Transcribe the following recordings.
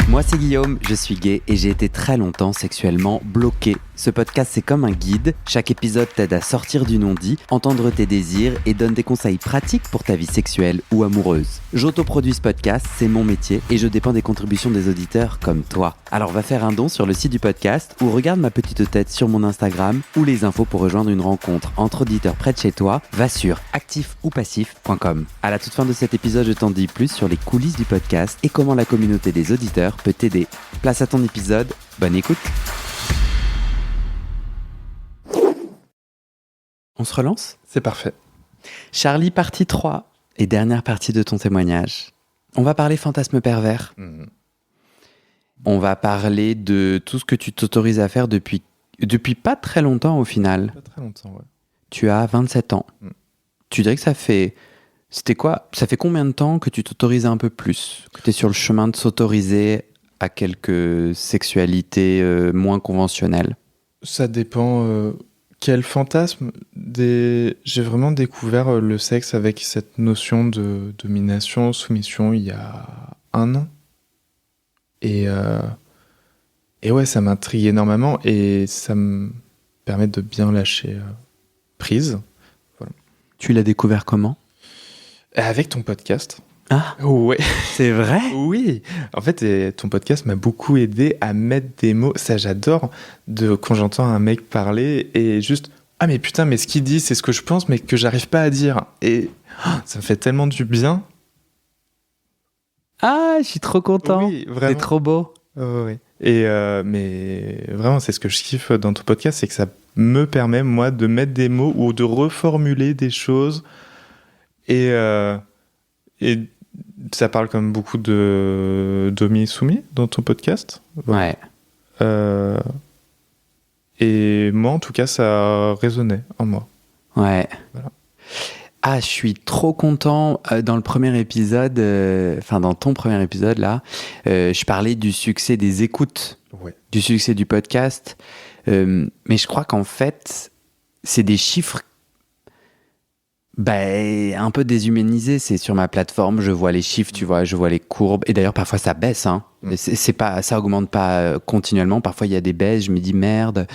Moi c'est Guillaume, je suis gay et j'ai été très longtemps sexuellement bloqué. Ce podcast c'est comme un guide, chaque épisode t'aide à sortir du non-dit, entendre tes désirs et donne des conseils pratiques pour ta vie sexuelle ou amoureuse. J'autoproduis ce podcast, c'est mon métier et je dépends des contributions des auditeurs comme toi. Alors va faire un don sur le site du podcast ou regarde ma petite tête sur mon Instagram ou les infos pour rejoindre une rencontre entre auditeurs près de chez toi, va sur actifoupacif.com. À la toute fin de cet épisode, je t'en dis plus sur les coulisses du podcast et comment la communauté des auditeurs peut t'aider. Place à ton épisode, bonne écoute. On se relance ? C'est parfait. Charlie, partie 3 et dernière partie de ton témoignage. On va parler fantasme pervers. On va parler de tout ce que tu t'autorises à faire depuis pas très longtemps au final. Pas très longtemps, ouais. Tu as 27 ans. Tu dirais que ça fait combien de temps que tu t'autorises un peu plus ? Que tu es sur le chemin de s'autoriser à quelques sexualités moins conventionnelles ? Ça dépend quel fantasme. J'ai vraiment découvert le sexe avec cette notion de domination, soumission il y a 1 an. Et ouais, ça m'intrigue énormément et ça me permet de bien lâcher prise. Voilà. Tu l'as découvert comment ? Avec ton podcast. Ah, Ouais. c'est vrai ? Oui, en fait, ton podcast m'a beaucoup aidé à mettre des mots. Ça, j'adore quand j'entends un mec parler et juste ah mais putain, mais ce qu'il dit, c'est ce que je pense, mais que j'arrive pas à dire. Et ça me fait tellement du bien. Ah, je suis trop content. Oui, vraiment. C'est trop beau. Oui. Et mais vraiment, c'est ce que je kiffe dans ton podcast, c'est que ça me permet moi de mettre des mots ou de reformuler des choses et ça parle comme beaucoup de Domi-Soumis dans ton podcast. Ouais. Et moi, en tout cas, ça résonnait en moi. Ouais. Voilà. Ah, je suis trop content. Dans le premier épisode, dans ton premier épisode, là, je parlais du succès des écoutes, Ouais. du succès du podcast. Mais je crois qu'en fait, c'est des chiffres un peu déshumanisés. C'est sur ma plateforme, je vois les chiffres, tu vois, je vois les courbes. Et d'ailleurs, parfois, ça baisse. Hein. Ça augmente pas continuellement. Parfois, il y a des baisses, je me dis merde.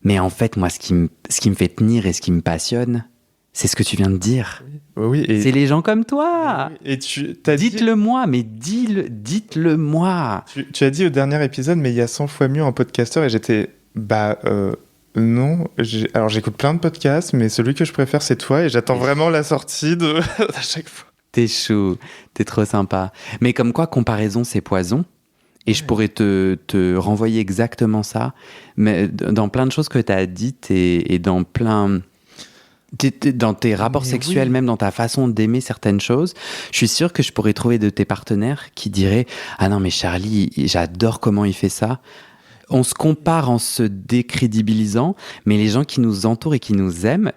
Mais en fait, moi, ce qui me fait tenir et ce qui me passionne, c'est ce que tu viens de dire. Oui, et C'est les gens comme toi. oui, et tu t'as Dites-le moi, mais dites-le moi. tu as dit au dernier épisode, mais il y a 100 fois mieux en podcasteur, et j'étais non. Alors j'écoute plein de podcasts, mais celui que je préfère, c'est toi, et j'attends vraiment la sortie de à chaque fois. T'es chou, t'es trop sympa. Mais comme quoi, comparaison, c'est poison. Et je pourrais te renvoyer exactement ça. Mais dans plein de choses que t'as dites et dans plein... Dans tes rapports sexuels, même dans ta façon d'aimer certaines choses, je suis sûr que je pourrais trouver de tes partenaires qui diraient « Ah non, mais Charlie, j'adore comment il fait ça ». On se compare en se décrédibilisant, mais les gens qui nous entourent et qui nous aiment,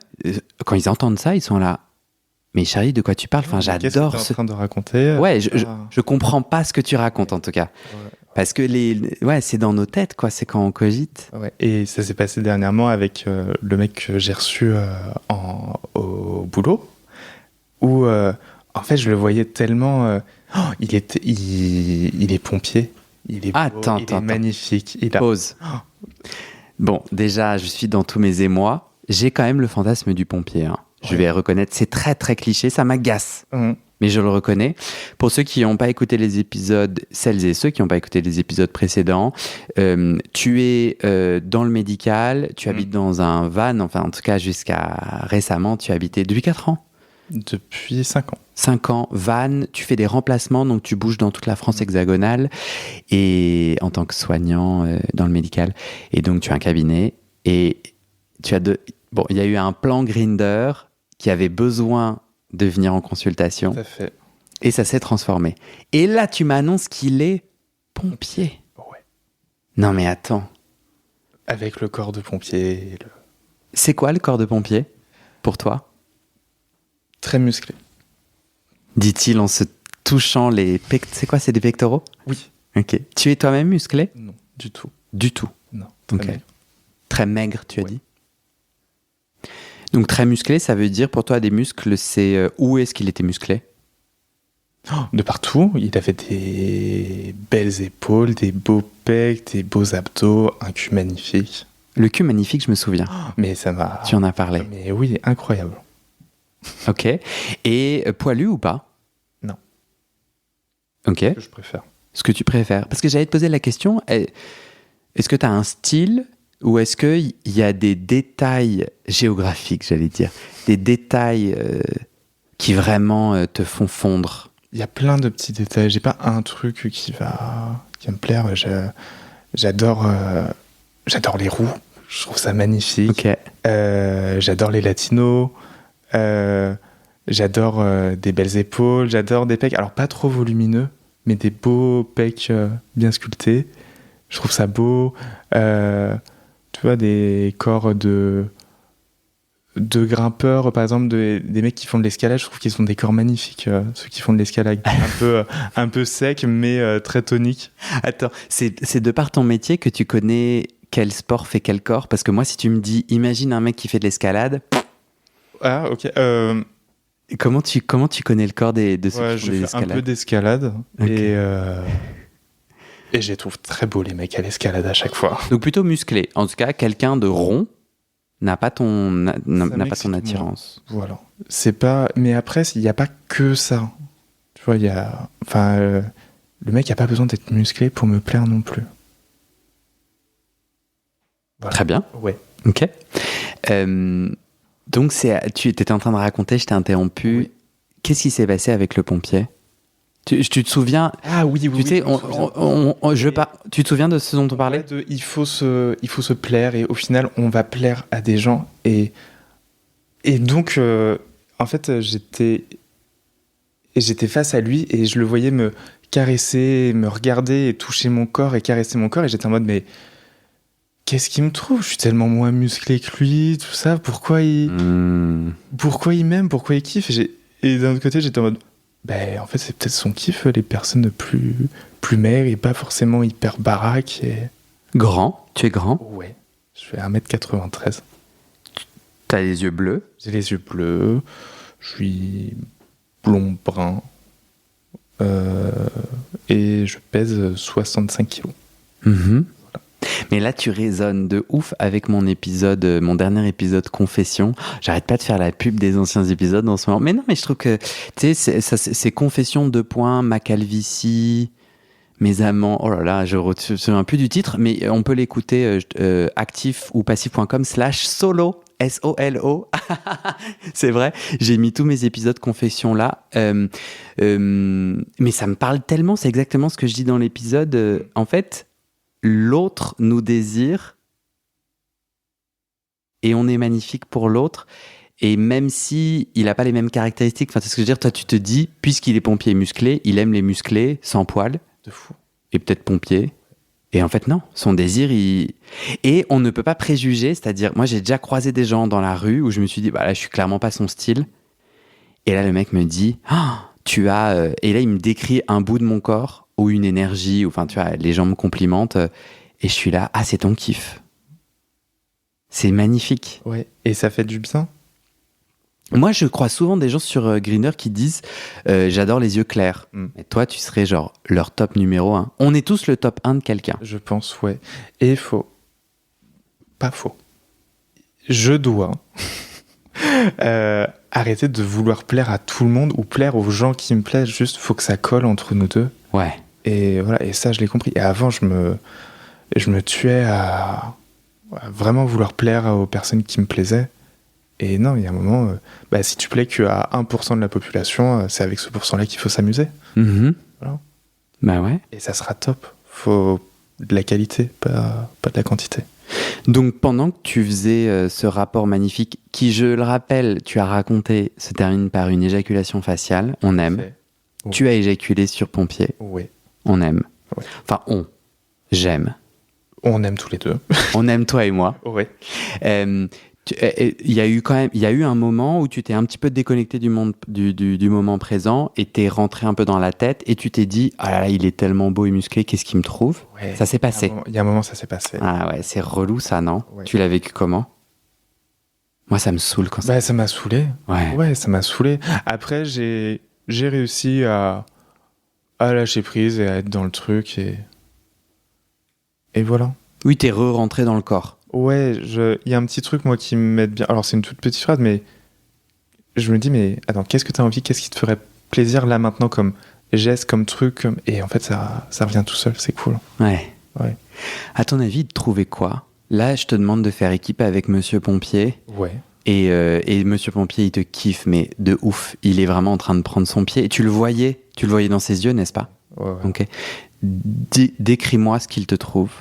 quand ils entendent ça, ils sont là « Mais Charlie, de quoi tu parles ? Enfin, j'adore Qu'est-ce que t'es en train de raconter ? Ouais, je comprends pas ce que tu racontes, en tout cas. Ouais. Parce que c'est dans nos têtes, quoi. C'est quand on cogite. Ouais. Et ça s'est passé dernièrement avec le mec que j'ai reçu au boulot, où en fait je le voyais tellement. Il est pompier, il est beau, il est magnifique. Pause. Bon, déjà, je suis dans tous mes émois. J'ai quand même le fantasme du pompier. Hein. Je vais reconnaître, c'est très très cliché, ça m'agace. Mais je le reconnais. Pour ceux qui n'ont pas écouté les épisodes, celles et ceux qui n'ont pas écouté les épisodes précédents, tu es dans le médical, tu habites dans un van, enfin en tout cas jusqu'à récemment, tu habitais depuis 4 ans ? Depuis 5 ans. 5 ans, van, tu fais des remplacements, donc tu bouges dans toute la France hexagonale, et en tant que soignant dans le médical. Et donc tu as un cabinet, et tu as Bon, il y a eu un plan Grindr qui avait besoin de venir en consultation. Tout à fait. Et ça s'est transformé. Et là, tu m'annonces qu'il est pompier. Ouais. Non, mais attends. Avec le corps de pompier. C'est quoi le corps de pompier, pour toi ? Très musclé. Dit-il en se touchant les c'est quoi, c'est des pectoraux ? Oui. Ok. Tu es toi-même musclé ? Non, du tout. Du tout. Non. Ok. Très maigre, tu as dit ? Donc très musclé, ça veut dire pour toi des muscles, c'est où est-ce qu'il était musclé ? De partout, il avait des belles épaules, des beaux pecs, des beaux abdos, un cul magnifique. Le cul magnifique, je me souviens. Mais ça m'a... Tu en as parlé. Mais oui, incroyable. Ok. Et poilu ou pas? Non. Ok. Ce que je préfère. Ce que tu préfères. Parce que j'allais te poser la question, est-ce que tu as un style ou est-ce qu'il y a des détails géographiques, j'allais dire, des détails qui vraiment te font fondre? Il y a plein de petits détails. J'ai pas un truc qui va me plaire. J'adore les roux. Je trouve ça magnifique. Ok. J'adore les latinos. J'adore des belles épaules. J'adore des pecs. Alors pas trop volumineux, mais des beaux pecs bien sculptés. Je trouve ça beau. Tu vois, des corps de grimpeurs, par exemple, des mecs qui font de l'escalade, je trouve qu'ils ont des corps magnifiques, ceux qui font de l'escalade. Un peu sec, mais très tonique. Attends, c'est de par ton métier que tu connais quel sport fait quel corps? Parce que moi, si tu me dis, imagine un mec qui fait de l'escalade... Ah, ok. Comment tu connais le corps de ceux qui font des je fais escalades? un peu d'escalade. Okay. Et je les trouve très beaux, les mecs à l'escalade, à chaque fois. Donc plutôt musclé. En tout cas, quelqu'un de rond n'a pas ton attirance. Voilà. C'est pas... Mais après, il n'y a pas que ça. Tu vois, il y a... Enfin, le mec n'a pas besoin d'être musclé pour me plaire non plus. Voilà. Très bien. Ouais. Ok. Donc, tu étais en train de raconter, je t'ai interrompu. Oui. Qu'est-ce qui s'est passé avec le pompier? Tu te souviens? Ah oui, tu sais, tu te souviens de ce dont on parlait? Il faut se plaire, et au final, on va plaire à des gens. Et donc, en fait, j'étais face à lui et je le voyais me caresser, me regarder et toucher mon corps et caresser mon corps. Et j'étais en mode, mais qu'est-ce qu'il me trouve? Je suis tellement moins musclé que lui, tout ça. Pourquoi il m'aime? Pourquoi il kiffe? Et d'un autre côté, j'étais en mode, en fait, c'est peut-être son kiff, les personnes plus maigres et pas forcément hyper baraques. Et... Grand? Tu es grand? Ouais. Je fais 1m93. T'as les yeux bleus? J'ai les yeux bleus. Je suis blond brun. Et je pèse 65 kilos. Voilà. Mais là, tu résonnes de ouf avec mon dernier épisode Confession. J'arrête pas de faire la pub des anciens épisodes en ce moment. Mais non, mais je trouve que, tu sais, c'est Confession 2. Ma calvitie, mes amants. Oh là là, je me souviens plus du titre, mais on peut l'écouter actif ou passif.com/solo. SOLO. C'est vrai, j'ai mis tous mes épisodes Confession là. Mais ça me parle tellement, c'est exactement ce que je dis dans l'épisode. En fait, l'autre nous désire et on est magnifique pour l'autre. Et même si il n'a pas les mêmes caractéristiques, c'est ce que je veux dire, toi tu te dis, puisqu'il est pompier musclé, il aime les musclés sans poils. De fou. Et peut-être pompier. Et en fait, non, son désir, Et on ne peut pas préjuger, c'est-à-dire, moi j'ai déjà croisé des gens dans la rue où je me suis dit, là je suis clairement pas son style. Et là le mec me dit, tu as... Et là il me décrit un bout de mon corps ou une énergie, ou tu vois, les gens me complimentent, et je suis là, c'est ton kiff. C'est magnifique. Ouais, et ça fait du bien. Moi, je crois souvent des gens sur Grindr qui disent j'adore les yeux clairs. Et toi, tu serais genre leur top numéro 1. On est tous le top 1 de quelqu'un. Je pense, ouais. Et pas faux. Je dois arrêter de vouloir plaire à tout le monde ou plaire aux gens qui me plaisent. Juste, faut que ça colle entre nous deux. Ouais. Et voilà, et ça, je l'ai compris. Et avant, je me tuais à vraiment vouloir plaire aux personnes qui me plaisaient. Et non, il y a un moment, si tu plais qu'à 1% de la population, c'est avec ce pourcent-là qu'il faut s'amuser. Voilà. Bah ouais. Et ça sera top. Faut de la qualité, pas de la quantité. Donc pendant que tu faisais ce rapport magnifique, qui, je le rappelle, tu as raconté, se termine par une éjaculation faciale, on aime. Oui. Tu as éjaculé sur pompier. Oui. On aime. Oui. Enfin, j'aime. On aime tous les deux. On aime toi et moi. Oui. Il y a eu un moment où tu t'es un petit peu déconnecté du monde, du moment présent, et t'es rentré un peu dans la tête et tu t'es dit, ah là là, il est tellement beau et musclé, qu'est-ce qu'il me trouve? Ouais, ça s'est passé. Il y a un moment, ça s'est passé. Ah ouais, c'est relou ça, non? Ouais. Tu l'as vécu comment? Moi, ça me saoule quand ça. Ça m'a saoulé. Ouais. Ouais, ça m'a saoulé. Après, j'ai j'ai réussi à lâcher prise et à être dans le truc et voilà. Oui, t'es re-rentré dans le corps. Ouais, il y a un petit truc, moi, qui m'aide bien. Alors, c'est une toute petite phrase, mais je me dis, mais attends, qu'est-ce que t'as envie? Qu'est-ce qui te ferait plaisir là maintenant comme geste, comme truc? Et en fait, ça revient tout seul, c'est cool. Ouais. Ouais. À ton avis, de trouver quoi? Là, je te demande de faire équipe avec Monsieur Pompier. Ouais. Et Monsieur Pompier, il te kiffe, mais de ouf. Il est vraiment en train de prendre son pied. Et tu le voyais dans ses yeux, n'est-ce pas? Ouais. Ok. Décris-moi ce qu'il te trouve.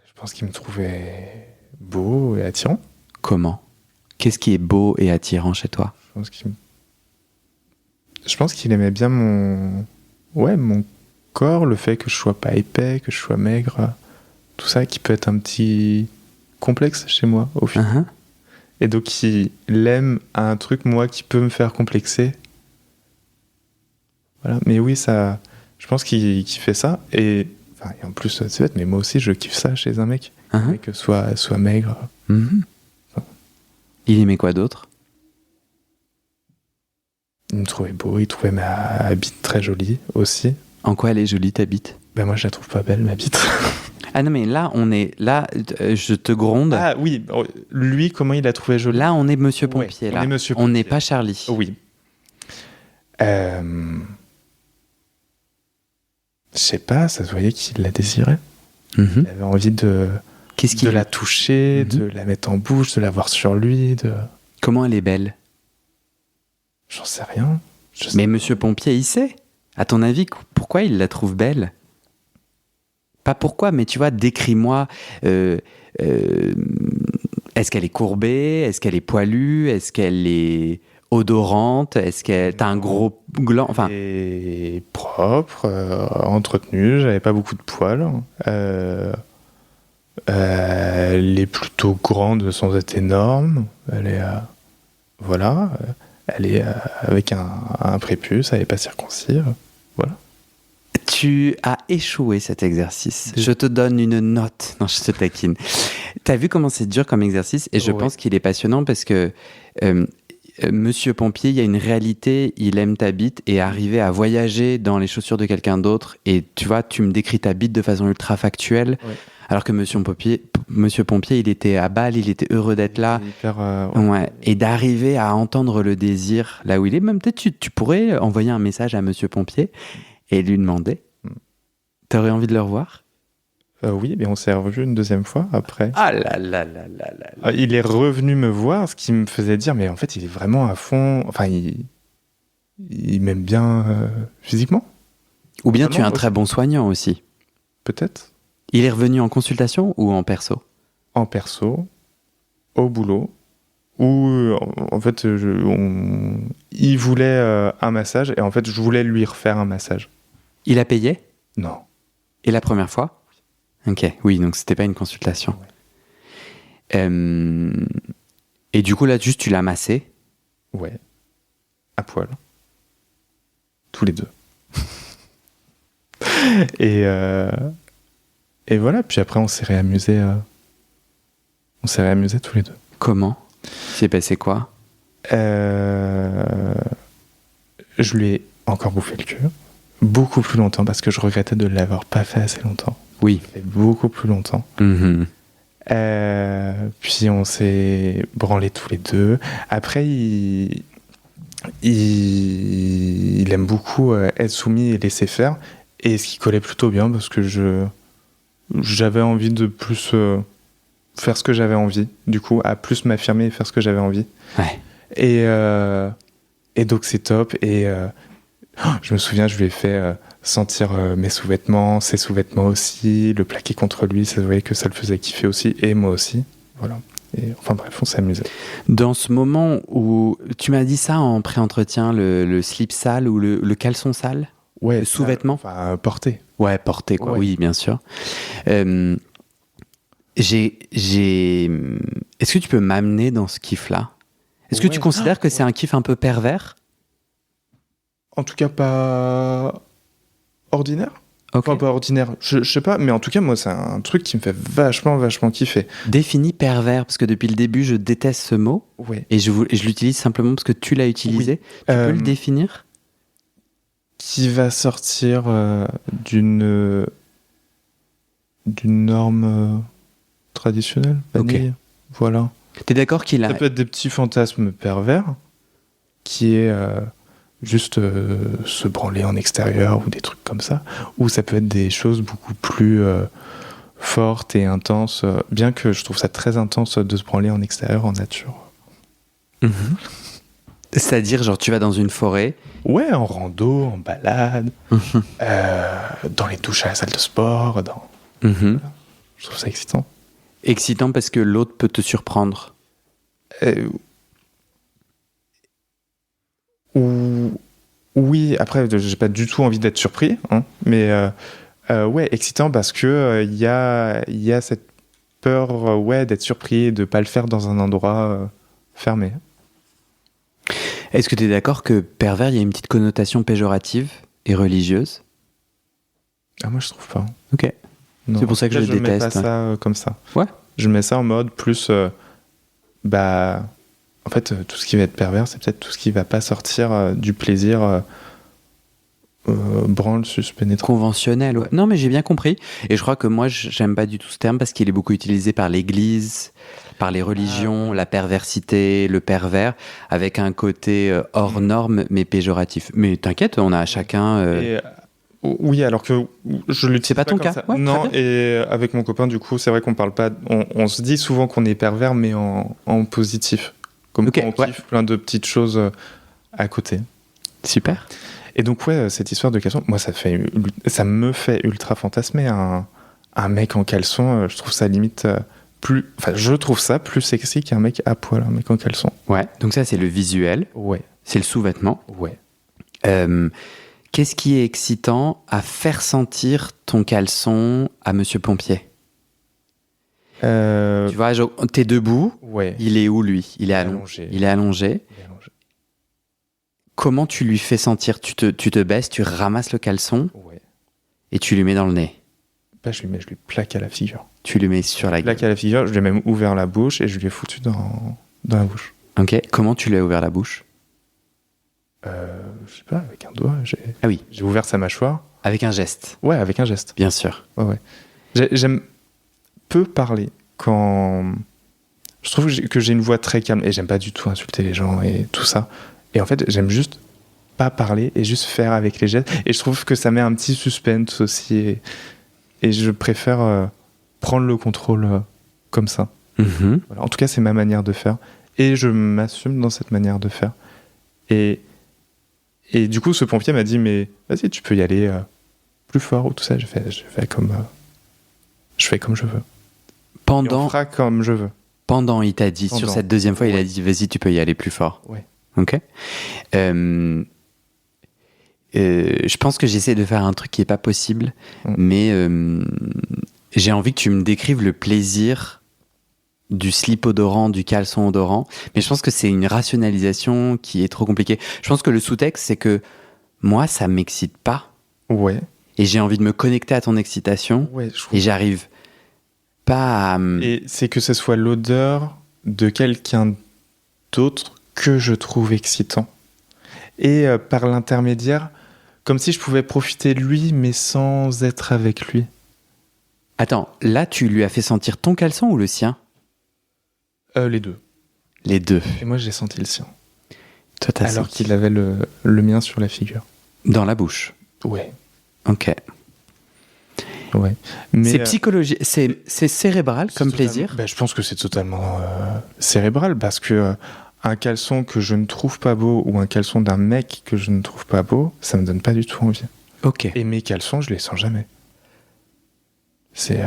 Je pense qu'il me trouvait beau et attirant. Comment? Qu'est-ce qui est beau et attirant chez toi? Je pense qu'il aimait bien mon corps, le fait que je sois pas épais, que je sois maigre, tout ça qui peut être un petit complexe chez moi au final. Et donc il aime un truc, moi, qui peut me faire complexer. Voilà. Mais oui, ça, je pense qu'il fait ça. Et en plus, c'est bête, mais moi aussi, je kiffe ça chez un mec. Un mec soit maigre. Il aimait quoi d'autre? Il me trouvait beau, il trouvait ma bite très jolie aussi. En quoi elle est jolie, ta bite? Ben moi, je la trouve pas belle, ma bite. Ah non, mais là, je te gronde. Ah oui, lui, comment il l'a trouvé jolie? Là, on est Monsieur Pompier. Ouais, là. On n'est pas Charlie. Oui. Je sais pas, ça se voyait qu'il la désirait. Il avait envie de la toucher, de la mettre en bouche, de la voir sur lui. Comment elle est belle? J'en sais rien. Mais Monsieur Pompier, il sait. À ton avis, pourquoi il la trouve belle? Pas pourquoi, mais tu vois, décris-moi. Est-ce qu'elle est courbée? Est-ce qu'elle est poilue? Est-ce qu'elle est odorante? Est-ce qu'elle t'as un gros gland? Enfin, elle est propre, entretenue. J'avais pas beaucoup de poils. Elle est plutôt grande sans être énorme. Elle est voilà. Elle est avec un prépuce. Elle n'est pas circoncis. Voilà. Tu as échoué cet exercice. Je te donne une note. Non, je te taquine. T'as vu comment c'est dur comme exercice? Et je pense qu'il est passionnant parce que Monsieur Pompier, il y a une réalité, il aime ta bite et arriver à voyager dans les chaussures de quelqu'un d'autre. Et tu vois, tu me décris ta bite de façon ultra factuelle. Ouais. Alors que Monsieur Pompier, il était à Bâle, il était heureux d'être là. Ouais. Et d'arriver à entendre le désir là où il est. Même peut-être tu pourrais envoyer un message à Monsieur Pompier et lui demander. T'aurais envie de le revoir? Oui, mais on s'est revu une deuxième fois après. Ah là là là là là. Il est revenu me voir, ce qui me faisait dire, mais en fait, il est vraiment à fond. Enfin, il m'aime bien physiquement. Ou bien tu es un très bon soignant aussi. Peut-être. Il est revenu en consultation ou en perso? En perso, au boulot, où en fait, il voulait un massage et en fait, je voulais lui refaire un massage. Il a payé? Non. Et la première fois? Ok, oui, donc c'était pas une consultation. Ouais. Et du coup, là, juste, tu l'as massé? Ouais. À poil. Tous les deux. Et voilà, puis après, on s'est réamusés tous les deux. Comment? Il s'est passé quoi? Je lui ai encore bouffé le cul. Beaucoup plus longtemps, parce que je regrettais de ne l'avoir pas fait assez longtemps. Oui. Beaucoup plus longtemps. Puis on s'est branlés tous les deux. Après, il aime beaucoup être soumis et laisser faire. Et ce qui collait plutôt bien, parce que j'avais envie de plus faire ce que j'avais envie. Du coup, à plus m'affirmer et faire ce que j'avais envie. Ouais. Et donc, c'est top. Et je me souviens, je lui ai fait sentir mes sous-vêtements, ses sous-vêtements aussi, le plaquer contre lui, ça se voyait que ça le faisait kiffer aussi, et moi aussi. Voilà. Et enfin bref, on s'amusait. Dans ce moment où tu m'as dit ça en pré-entretien, le slip sale ou le caleçon sale? Ouais. Le sous-vêtement? Enfin, porté. Ouais, porté, quoi. Ouais. Oui, bien sûr. Est-ce que tu peux m'amener dans ce kiff-là? Est-ce que tu considères que c'est un kiff un peu pervers? En tout cas, pas ordinaire. Ok. Enfin, pas ordinaire, je sais pas, mais en tout cas, moi, c'est un truc qui me fait vachement kiffer. Définis pervers, parce que depuis le début, je déteste ce mot, Ouais. et je l'utilise simplement parce que tu l'as utilisé. Tu peux le définir? Qui va sortir d'une norme traditionnelle, vanille. Voilà. T'es d'accord qu'il a... Ça peut être des petits fantasmes pervers, qui est juste se branler en extérieur ou des trucs comme ça, ou ça peut être des choses beaucoup plus fortes et intenses, bien que je trouve ça très intense de se branler en extérieur, en nature. Mhm. C'est-à-dire, genre, tu vas dans une forêt. Ouais, en rando, en balade, dans les douches à la salle de sport, Mhm. je trouve ça excitant. Excitant parce que l'autre peut te surprendre. Oui, après, j'ai pas du tout envie d'être surpris, hein, mais ouais, excitant parce que il y a cette peur, ouais, d'être surpris et de pas le faire dans un endroit fermé. Est-ce que tu es d'accord que pervers, il y a une petite connotation péjorative et religieuse? Ah, moi, je trouve pas. Ok. Non. C'est pour ça que Là, je mets pas déteste. ça comme ça. Ouais. Je mets ça en mode plus, bah, en fait, tout ce qui va être pervers, c'est peut-être tout ce qui va pas sortir du plaisir branle, sus, pénétrant. Conventionnel, ouais. Non, mais j'ai bien compris. Et je crois que moi, j'aime pas du tout ce terme parce qu'il est beaucoup utilisé par l'Église, par les religions, la perversité, le pervers, avec un côté hors norme, mais péjoratif. Mais t'inquiète, on a chacun... Oui, alors que je l'utilise C'est pas ton comme cas. ça. Ouais, non, très bien. et avec mon copain, du coup, c'est vrai qu'on parle pas. On se dit souvent qu'on est pervers, mais en positif. Comme Ok, quand on kiffe plein de petites choses à côté. Super. Et donc, ouais, cette histoire de caleçon, moi, ça me fait ultra fantasmer. Un mec en caleçon, je trouve ça limite plus. Enfin, je trouve ça plus sexy qu'un mec à poil, un mec en caleçon. Ouais, donc ça, c'est le visuel. Ouais. C'est le sous-vêtement. Ouais. Qu'est-ce qui est excitant à faire sentir ton caleçon à Monsieur Pompier? Tu vois, genre, t'es debout. Ouais. Il est où, lui? Il est allongé. Il est allongé. Comment tu lui fais sentir? Tu te baisses, tu ramasses le caleçon Ouais. et tu lui mets dans le nez. Bah, je lui plaque à la figure. Tu lui mets sur la gueule. Plaque à la figure, je lui ai même ouvert la bouche et je lui ai foutu dans la bouche. Ok. Comment tu lui as ouvert la bouche? Je sais pas, avec un doigt. Ah oui. J'ai ouvert sa mâchoire. Avec un geste. Ouais, avec un geste. Bien sûr. Ouais. J'aime peu parler quand. Je trouve que j'ai une voix très calme et j'aime pas du tout insulter les gens et tout ça. Et en fait, j'aime juste pas parler et juste faire avec les gestes. Et je trouve que ça met un petit suspense aussi. Et je préfère prendre le contrôle comme ça. Mm-hmm. Voilà. En tout cas, c'est ma manière de faire. Et je m'assume dans cette manière de faire. Et du coup, ce pompier m'a dit, mais vas-y, tu peux y aller plus fort ou tout ça. Je fais comme je veux. Et on fera comme je veux. Pendant, il t'a dit, sur cette deuxième fois, il a dit, vas-y, tu peux y aller plus fort. Ouais. Ok. Je pense que j'essaie de faire un truc qui est pas possible, mais j'ai envie que tu me décrives le plaisir du slip odorant, du caleçon odorant, mais je pense que c'est une rationalisation qui est trop compliquée. Je pense que le sous-texte, c'est que moi, ça m'excite pas. Ouais. Et j'ai envie de me connecter à ton excitation. Ouais, et j'arrive pas à... Et c'est que ce soit l'odeur de quelqu'un d'autre que je trouve excitant. Et par l'intermédiaire, comme si je pouvais profiter de lui, mais sans être avec lui. Attends, là, tu lui as fait sentir ton caleçon ou le sien? Les deux. Les deux. Et moi, j'ai senti le sien. Toi, t'as Alors senti qu'il avait le mien sur la figure. dans la bouche. Ouais. Ok. Ouais. Mais c'est psychologique, c'est cérébral comme plaisir. Je pense que c'est totalement cérébral parce que un caleçon que je ne trouve pas beau ou un caleçon d'un mec que je ne trouve pas beau, ça me donne pas du tout envie. Ok. Et mes caleçons, je les sens jamais. C'est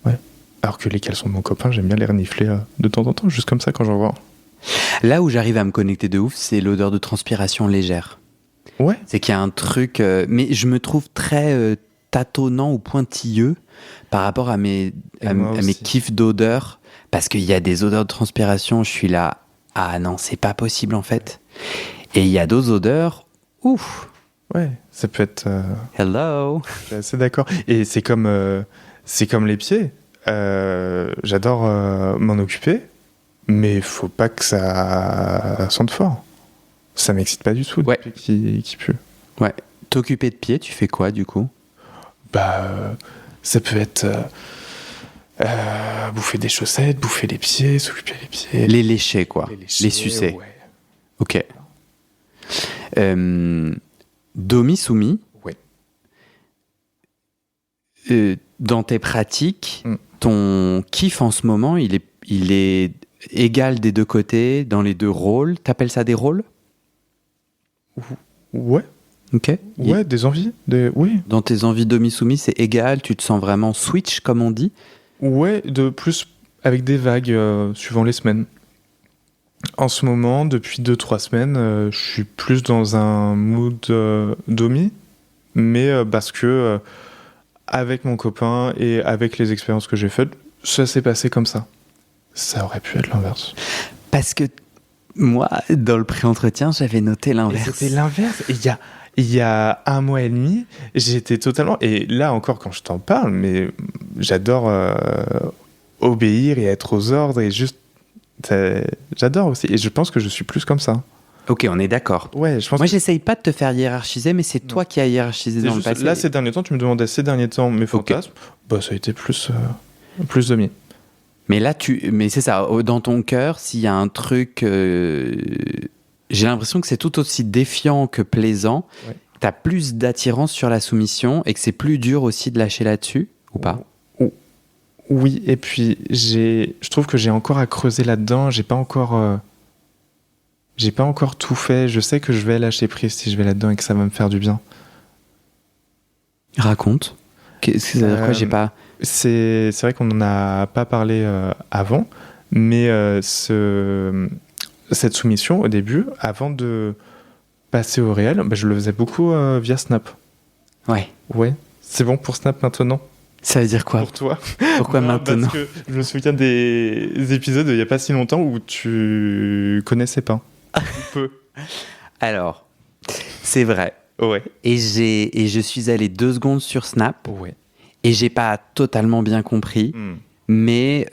ouais. Alors que les caleçons de mon copain, j'aime bien les renifler de temps en temps, juste comme ça quand j'en vois. Là où j'arrive à me connecter de ouf, c'est l'odeur de transpiration légère. Ouais. C'est qu'il y a un truc, mais je me trouve très tâtonnant ou pointilleux par rapport à mes kiffs d'odeur, parce qu'il y a des odeurs de transpiration, je suis là, ah non, c'est pas possible en fait. Et il y a d'autres odeurs, ouf, Ouais, ça peut être... Hello. je suis assez d'accord. Et c'est comme les pieds. J'adore m'en occuper, mais faut pas que ça sente fort. Ça m'excite pas du tout, des Ouais. pieds qui puent. Ouais. T'occuper de pied, tu fais quoi du coup? Ça peut être bouffer des chaussettes, bouffer les pieds, s'occuper des pieds. Les lécher, quoi. lécher, Les sucer. Ouais. Ok. Domi, soumis. Ouais. Dans tes pratiques, Mm. ton kiff en ce moment, il est égal des deux côtés, dans les deux rôles. T'appelles ça des rôles? Ouais. Ok. Ouais, des envies. Oui. Dans tes envies domi-soumis, c'est égal, tu te sens vraiment switch, comme on dit? Ouais, de plus avec des vagues suivant les semaines. En ce moment, depuis 2-3 semaines, je suis plus dans un mood domi, mais parce que avec mon copain et avec les expériences que j'ai faites, ça s'est passé comme ça. Ça aurait pu être l'inverse. Parce que moi, dans le pré-entretien, j'avais noté Et l'inverse. c'était l'inverse. Il y a 1 mois et demi, j'étais totalement... Et là encore, quand je t'en parle, mais j'adore obéir et être aux ordres et juste... J'adore aussi. Et je pense que je suis plus comme ça. Ok, on est d'accord. Ouais, je pense Moi, que j'essaye pas de te faire hiérarchiser, mais c'est Non. toi qui as hiérarchisé c'est dans le juste- passé. là, ces derniers temps, tu me demandais ces derniers temps mes fantasmes. Bah, ça a été plus domi. Mais là, mais c'est ça, dans ton cœur, s'il y a un truc, j'ai l'impression que c'est tout aussi défiant que plaisant. Ouais. T'as plus d'attirance sur la soumission et que c'est plus dur aussi de lâcher là-dessus, ou pas? Oui, et puis je trouve que j'ai encore à creuser là-dedans. J'ai pas encore tout fait. Je sais que je vais lâcher prise si je vais là-dedans et que ça va me faire du bien. Raconte. Qu'est-ce que ça veut dire quoi? J'ai pas. C'est vrai qu'on n'en a pas parlé avant, mais cette soumission au début, avant de passer au réel, je le faisais beaucoup via Snap. Ouais. Ouais, c'est bon pour Snap maintenant? Ça veut dire quoi? Pour toi? Pourquoi Non, maintenant? Parce que je me souviens des épisodes il n'y a pas si longtemps où tu connaissais pas. Un peu. Alors, c'est vrai. Ouais. Et je suis allé 2 secondes sur Snap Ouais. et j'ai pas totalement bien compris. Mais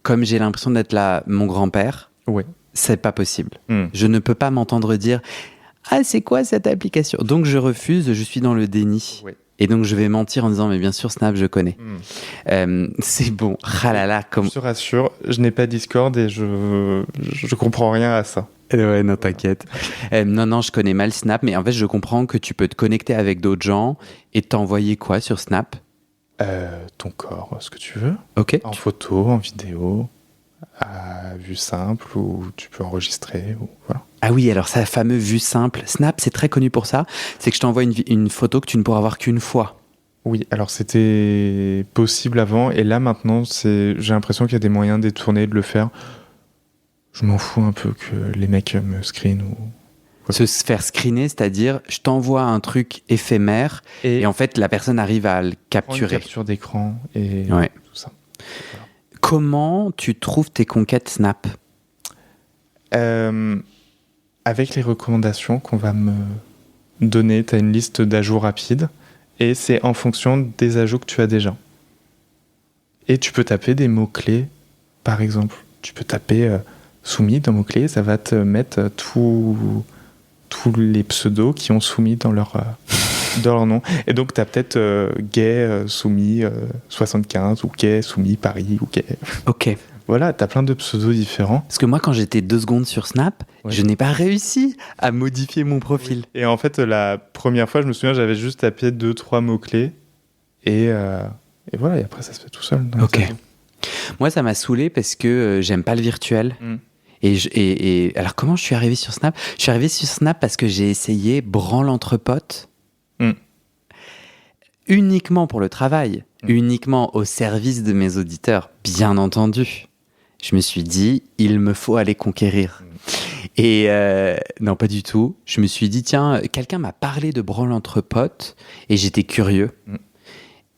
comme j'ai l'impression d'être là, mon grand-père, Ouais. c'est pas possible. Je ne peux pas m'entendre dire « Ah, c'est quoi cette application ?» Donc je refuse, je suis dans le déni. Ouais. Et donc je vais mentir en disant « Mais bien sûr, Snap, je connais. C'est bon. Ah là là, comme... Je te rassure, je n'ai pas Discord et je comprends rien à ça. Ouais, non, t'inquiète. Non, je connais mal Snap, mais en fait, je comprends que tu peux te connecter avec d'autres gens et t'envoyer quoi sur Snap? Ton corps, ce que tu veux. Ok. En photo, en vidéo, à vue simple, ou tu peux enregistrer. Ou... Voilà. Ah oui, alors ça, fameux vue simple. Snap, c'est très connu pour ça. C'est que je t'envoie une photo que tu ne pourras voir qu'une fois. Oui, alors c'était possible avant, et là maintenant, j'ai l'impression qu'il y a des moyens détournés de le faire. Je m'en fous un peu que les mecs me screenent ou... Se faire screener, c'est-à-dire je t'envoie un truc éphémère et en fait la personne arrive à le prendre une capturer. capture d'écran et Ouais. tout ça. Voilà. Comment tu trouves tes conquêtes Snap? Avec les recommandations qu'on va me donner, tu as une liste d'ajouts rapides et c'est en fonction des ajouts que tu as déjà. Et tu peux taper des mots-clés, par exemple. Tu peux taper soumis dans mots-clés, ça va te mettre tous les pseudos qui ont soumis dans leur nom. Et donc, tu as peut-être gay soumis 75 ou gay soumis Paris ou gay. Ok. Voilà, tu as plein de pseudos différents. Parce que moi, quand j'étais 2 secondes sur Snap, Ouais. je n'ai pas réussi à modifier mon profil. Et en fait, la première fois, je me souviens, j'avais juste tapé 2-3 mots-clés. Et voilà, et après, ça se fait tout seul. dans les Ok. ajouts. Moi, ça m'a saoulé parce que j'aime pas le virtuel. Et alors, comment je suis arrivé sur Snap? Je suis arrivé sur Snap parce que j'ai essayé Branle entre potes. Uniquement pour le travail, uniquement au service de mes auditeurs, bien entendu. Je me suis dit, il me faut aller conquérir. Et non, pas du tout. Je me suis dit, tiens, quelqu'un m'a parlé de Branle entre potes et j'étais curieux.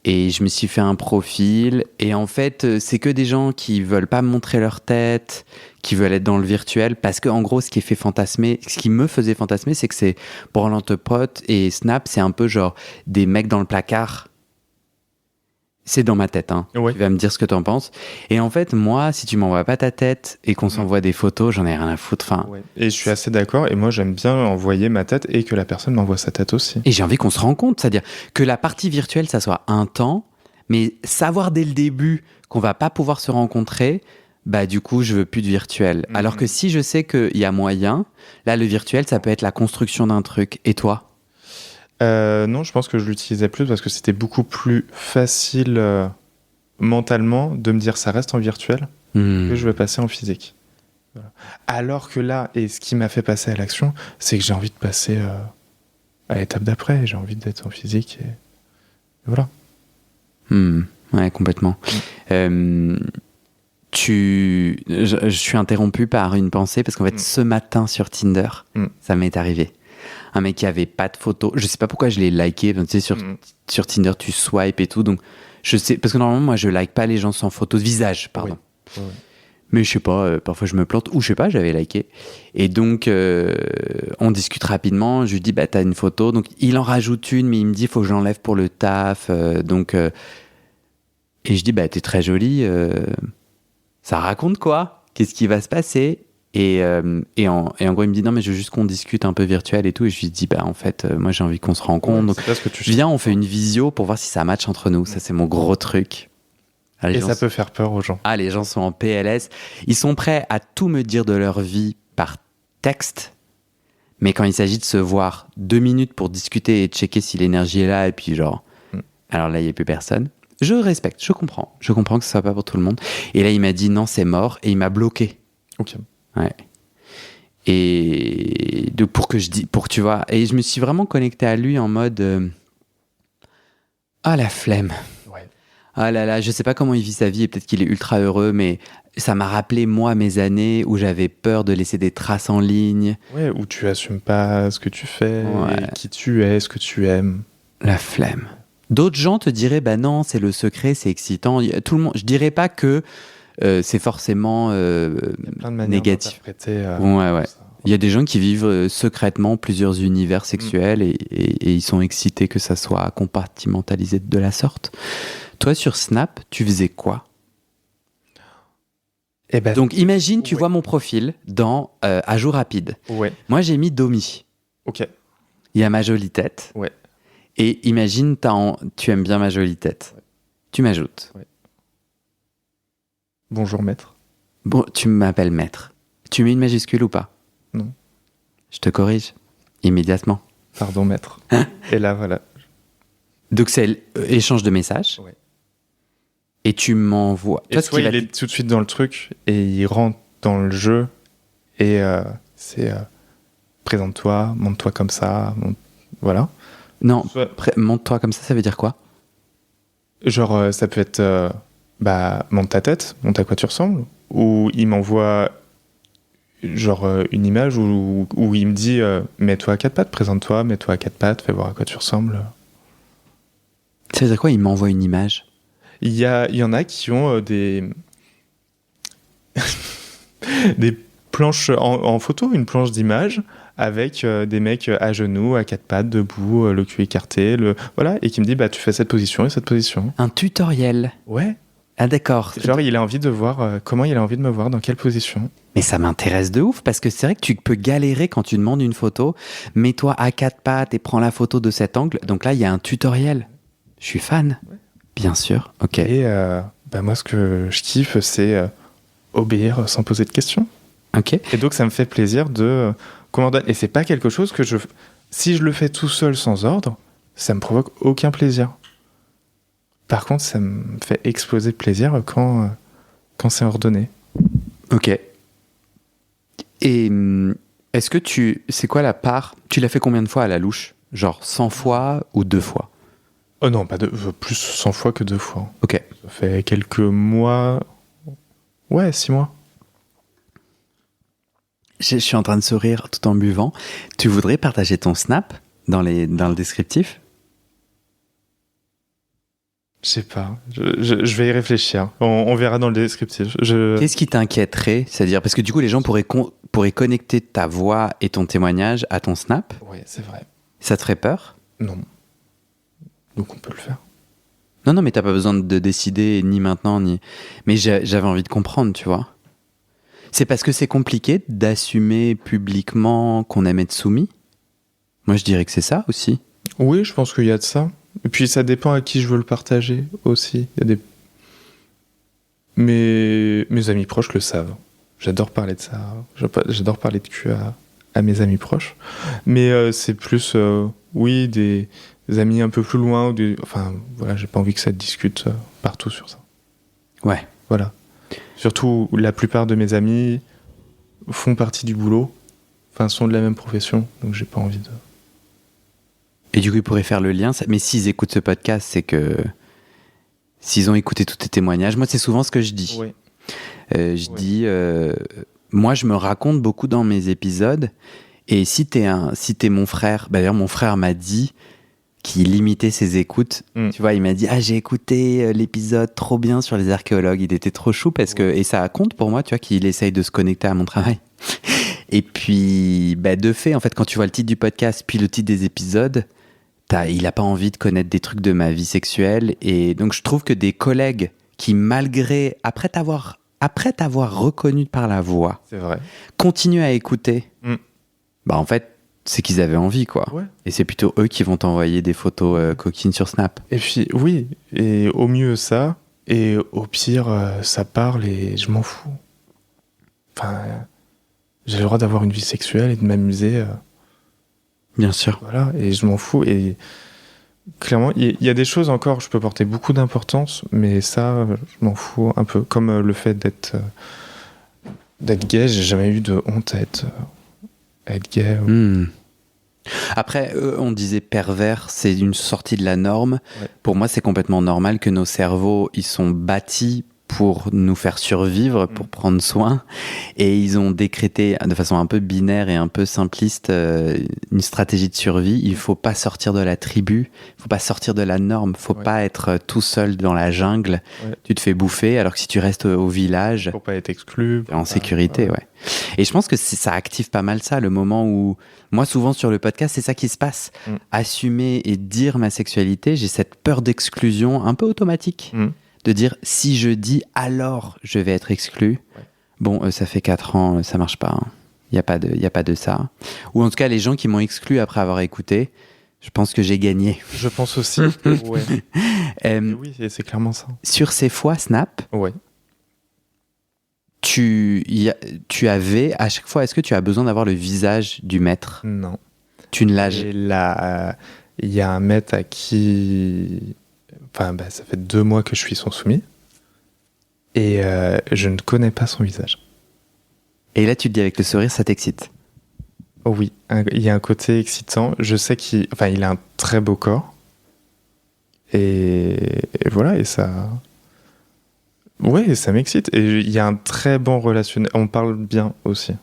Et je me suis fait un profil. Et en fait, c'est que des gens qui veulent pas montrer leur tête, qui veulent être dans le virtuel. Parce que, en gros, ce qui me faisait fantasmer, c'est que c'est Branlante Pote et Snap, c'est un peu genre des mecs dans le placard. C'est dans ma tête, hein. Ouais. Tu vas me dire ce que t'en penses. Et en fait, moi, si tu m'envoies pas ta tête et qu'on s'envoie des photos, j'en ai rien à foutre. Enfin, Ouais. Et je suis assez d'accord. Et moi, j'aime bien envoyer ma tête et que la personne m'envoie sa tête aussi. et j'ai envie qu'on se rencontre. C'est-à-dire que la partie virtuelle, ça soit un temps, mais savoir dès le début qu'on va pas pouvoir se rencontrer, bah du coup, je veux plus de virtuel. Mhm. Alors que si je sais qu'il y a moyen, là, le virtuel, ça peut être la construction d'un truc. Et toi? Non, je pense que je l'utilisais plus parce que c'était beaucoup plus facile mentalement de me dire ça reste en virtuel que je vais passer en physique. Voilà. Alors que là, et ce qui m'a fait passer à l'action, c'est que j'ai envie de passer à l'étape d'après. J'ai envie d'être en physique et voilà. Ouais, complètement. Je suis interrompu par une pensée parce qu'en fait, ce matin sur Tinder, ça m'est arrivé. Un mec qui avait pas de photo. Je sais pas pourquoi je l'ai liké. Tu sais, sur Tinder, tu swipes et tout. Donc, je sais, parce que normalement, moi, je like pas les gens sans photo de visage, pardon. Oui. Mais je sais pas, parfois je me plante, ou je sais pas, j'avais liké. Et donc, on discute rapidement. Je lui dis, bah, t'as une photo. Donc, il en rajoute une, mais il me dit, faut que je l'enlève pour le taf. Et je dis, bah, t'es très jolie. Ça raconte quoi? Qu'est-ce qui va se passer? Et en gros, il me dit, non, mais je veux juste qu'on discute un peu virtuel et tout. Et je lui dis, bah, en fait, moi, j'ai envie qu'on se rencontre. Donc, viens, on fait une visio pour voir si ça match entre nous. Ça, c'est mon gros truc. Ah, et ça peut faire peur aux gens. Ah, les gens sont en PLS. Ils sont prêts à tout me dire de leur vie par texte. Mais quand il s'agit de se voir 2 minutes pour discuter et checker si l'énergie est là, et puis genre, alors là, il n'y a plus personne. Je respecte, je comprends. Je comprends que ce soit pas pour tout le monde. Et là, il m'a dit non, c'est mort. Et il m'a bloqué. Ok. Ouais. Et pour que tu vois. Et je me suis vraiment connecté à lui en mode la flemme. Ouais. Ah là là, je sais pas comment il vit sa vie et peut-être qu'il est ultra heureux, mais ça m'a rappelé, moi, mes années où j'avais peur de laisser des traces en ligne. Ouais, où tu assumes pas ce que tu fais, qui tu es, ce que tu aimes. La flemme. D'autres gens te diraient, bah non, c'est le secret, c'est excitant. Tout le monde, je dirais pas que c'est forcément négatif. Ouais. Il y a des gens qui vivent secrètement plusieurs univers sexuels et ils sont excités que ça soit compartimentalisé de la sorte. Toi, sur Snap, tu faisais quoi? Donc, imagine, tu vois mon profil dans Ajout rapide. Ouais. Moi, j'ai mis Domi. Ok. Il y a ma jolie tête. Ouais. Et imagine, tu aimes bien ma jolie tête. Ouais. Tu m'ajoutes. Ouais. Bonjour, maître. Bon, tu m'appelles maître. Tu mets une majuscule ou pas? Non. Je te corrige. Immédiatement. Pardon, maître. Et là, voilà. Donc, c'est échange de messages. Ouais. Et tu m'envoies. Et toi, il est tout de suite dans le truc et il rentre dans le jeu et c'est présente-toi, montre-toi comme ça, voilà. Non, montre-toi comme ça veut dire quoi? Genre, ça peut être montre ta tête, montre à quoi tu ressembles, ou il m'envoie genre une image où il me dit mets-toi à 4 pattes, présente-toi, mets-toi à 4 pattes, fais voir à quoi tu ressembles. Ça veut dire quoi? Il m'envoie une image? Il y en a qui ont des planches en photo, une planche d'image avec des mecs à genoux, à 4 pattes, debout, le cul écarté, voilà, et qui me dit tu fais cette position et cette position. Un tutoriel. Ouais. Ah d'accord. Genre il a envie de voir comment il a envie de me voir, dans quelle position. Mais ça m'intéresse de ouf parce que c'est vrai que tu peux galérer quand tu demandes une photo. Mets-toi à 4 pattes et prends la photo de cet angle. Donc là il y a un tutoriel. Je suis fan. Ouais. Bien sûr. Ok. Et moi ce que je kiffe c'est obéir sans poser de questions. Ok. Et donc ça me fait plaisir de commander. Et c'est pas quelque chose que si je le fais tout seul sans ordre, ça me provoque aucun plaisir. Par contre, ça me fait exploser de plaisir quand c'est ordonné. Ok. Et est-ce que c'est quoi la part? Tu l'as fait combien de fois à la louche? Genre 100 fois ou 2 fois? Oh non, pas plus 100 fois que 2 fois. Ok. Ça fait quelques mois. Ouais, 6 mois. Je suis en train de sourire tout en buvant. Tu voudrais partager ton Snap dans le descriptif? Je sais pas. Je vais y réfléchir. On verra dans le descriptif. Qu'est-ce qui t'inquiéterait? C'est-à-dire, parce que du coup, les gens pourraient connecter ta voix et ton témoignage à ton Snap. Ouais, c'est vrai. Ça te ferait peur? Non. Donc on peut le faire. Non, mais t'as pas besoin de décider ni maintenant, ni... Mais j'avais envie de comprendre, tu vois. C'est parce que c'est compliqué d'assumer publiquement qu'on aime être soumis? Moi, je dirais que c'est ça aussi. Oui, je pense qu'il y a de ça. Et puis ça dépend à qui je veux le partager aussi. Il y a des... Mes amis proches le savent. J'adore parler de ça. J'adore parler de cul à mes amis proches. Mais c'est plus, oui, des amis un peu plus loin. Enfin, voilà, j'ai pas envie que ça discute partout sur ça. Ouais. Voilà. Surtout, la plupart de mes amis font partie du boulot. Enfin, sont de la même profession. Donc j'ai pas envie de... Et du coup, ils pourraient faire le lien. Mais s'ils écoutent ce podcast, c'est que... S'ils ont écouté tous tes témoignages, moi, c'est souvent ce que je dis. Oui. Je dis... moi, je me raconte beaucoup dans mes épisodes. Et si t'es mon frère... D'ailleurs, mon frère m'a dit qu'il limitait ses écoutes. Tu vois, il m'a dit « Ah, j'ai écouté l'épisode trop bien sur les archéologues. Il était trop chou. » parce que et ça compte pour moi, tu vois, qu'il essaye de se connecter à mon travail. Et puis, de fait, en fait, quand tu vois le titre du podcast, puis le titre des épisodes... il n'a pas envie de connaître des trucs de ma vie sexuelle. Et donc, je trouve que des collègues qui, après t'avoir reconnu par la voix, C'est vrai. continuent à écouter, en fait, c'est qu'ils avaient envie, quoi. Ouais. Et c'est plutôt eux qui vont t'envoyer des photos coquines sur Snap. Et puis, oui, et au mieux ça, et au pire, ça parle et je m'en fous. Enfin, j'ai le droit d'avoir une vie sexuelle et de m'amuser. Bien sûr. Voilà, et je m'en fous. Et clairement, il y a des choses encore, je peux porter beaucoup d'importance, mais ça, je m'en fous un peu. Comme le fait d'être gay, j'ai jamais eu de honte à être gay. Après, on disait pervers, c'est une sortie de la norme. Ouais. Pour moi, c'est complètement normal que nos cerveaux, ils sont bâtis pour nous faire survivre, pour prendre soin. Et ils ont décrété de façon un peu binaire et un peu simpliste une stratégie de survie. Il faut pas sortir de la tribu, il faut pas sortir de la norme, faut pas être tout seul dans la jungle. Ouais. Tu te fais bouffer, alors que si tu restes au village... Pour pas être exclu. En sécurité, ouais. Et je pense que ça active pas mal ça, le moment où... Moi, souvent sur le podcast, c'est ça qui se passe. Assumer et dire ma sexualité, j'ai cette peur d'exclusion un peu automatique. De dire, si je dis, alors je vais être exclu. Ouais. Bon, ça fait 4 ans, ça marche pas. Il n'y a pas de ça. Ou en tout cas, les gens qui m'ont exclu après avoir écouté, je pense que j'ai gagné. Je pense aussi. Ouais. Oui, c'est clairement ça. Sur ces fois Snap, ouais. Tu avais, à chaque fois, est-ce que tu as besoin d'avoir le visage du maître? Non. Tu ne l'as... Et là, il y a un maître à qui... Enfin, ça fait 2 mois que je suis son soumis. Et je ne connais pas son visage. Et là, tu te dis avec le sourire, ça t'excite? Oh oui, il y a un côté excitant. Je sais qu'il a un très beau corps. Et voilà, et ça... Ouais, ça m'excite. Et il y a un très bon relationnel. On parle bien aussi.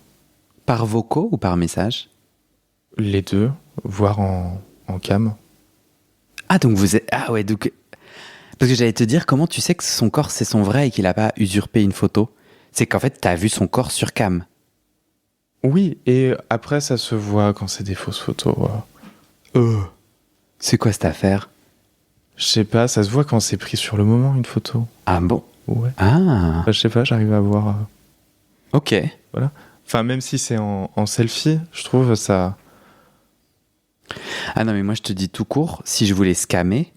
Par vocaux ou par message? Les deux, voire en cam. Ah, donc vous êtes... Ah ouais, donc... Parce que j'allais te dire, comment tu sais que son corps c'est son vrai et qu'il n'a pas usurpé une photo? C'est qu'en fait, tu as vu son corps sur cam. Oui, et après, ça se voit quand c'est des fausses photos. C'est quoi cette affaire? Je sais pas, ça se voit quand c'est pris sur le moment, une photo. Ah bon? Ouais. Ah. Je sais pas, j'arrive à voir... Ok. Voilà. Enfin, même si c'est en selfie, je trouve ça... Ah non, mais moi, je te dis tout court, si je voulais scammer...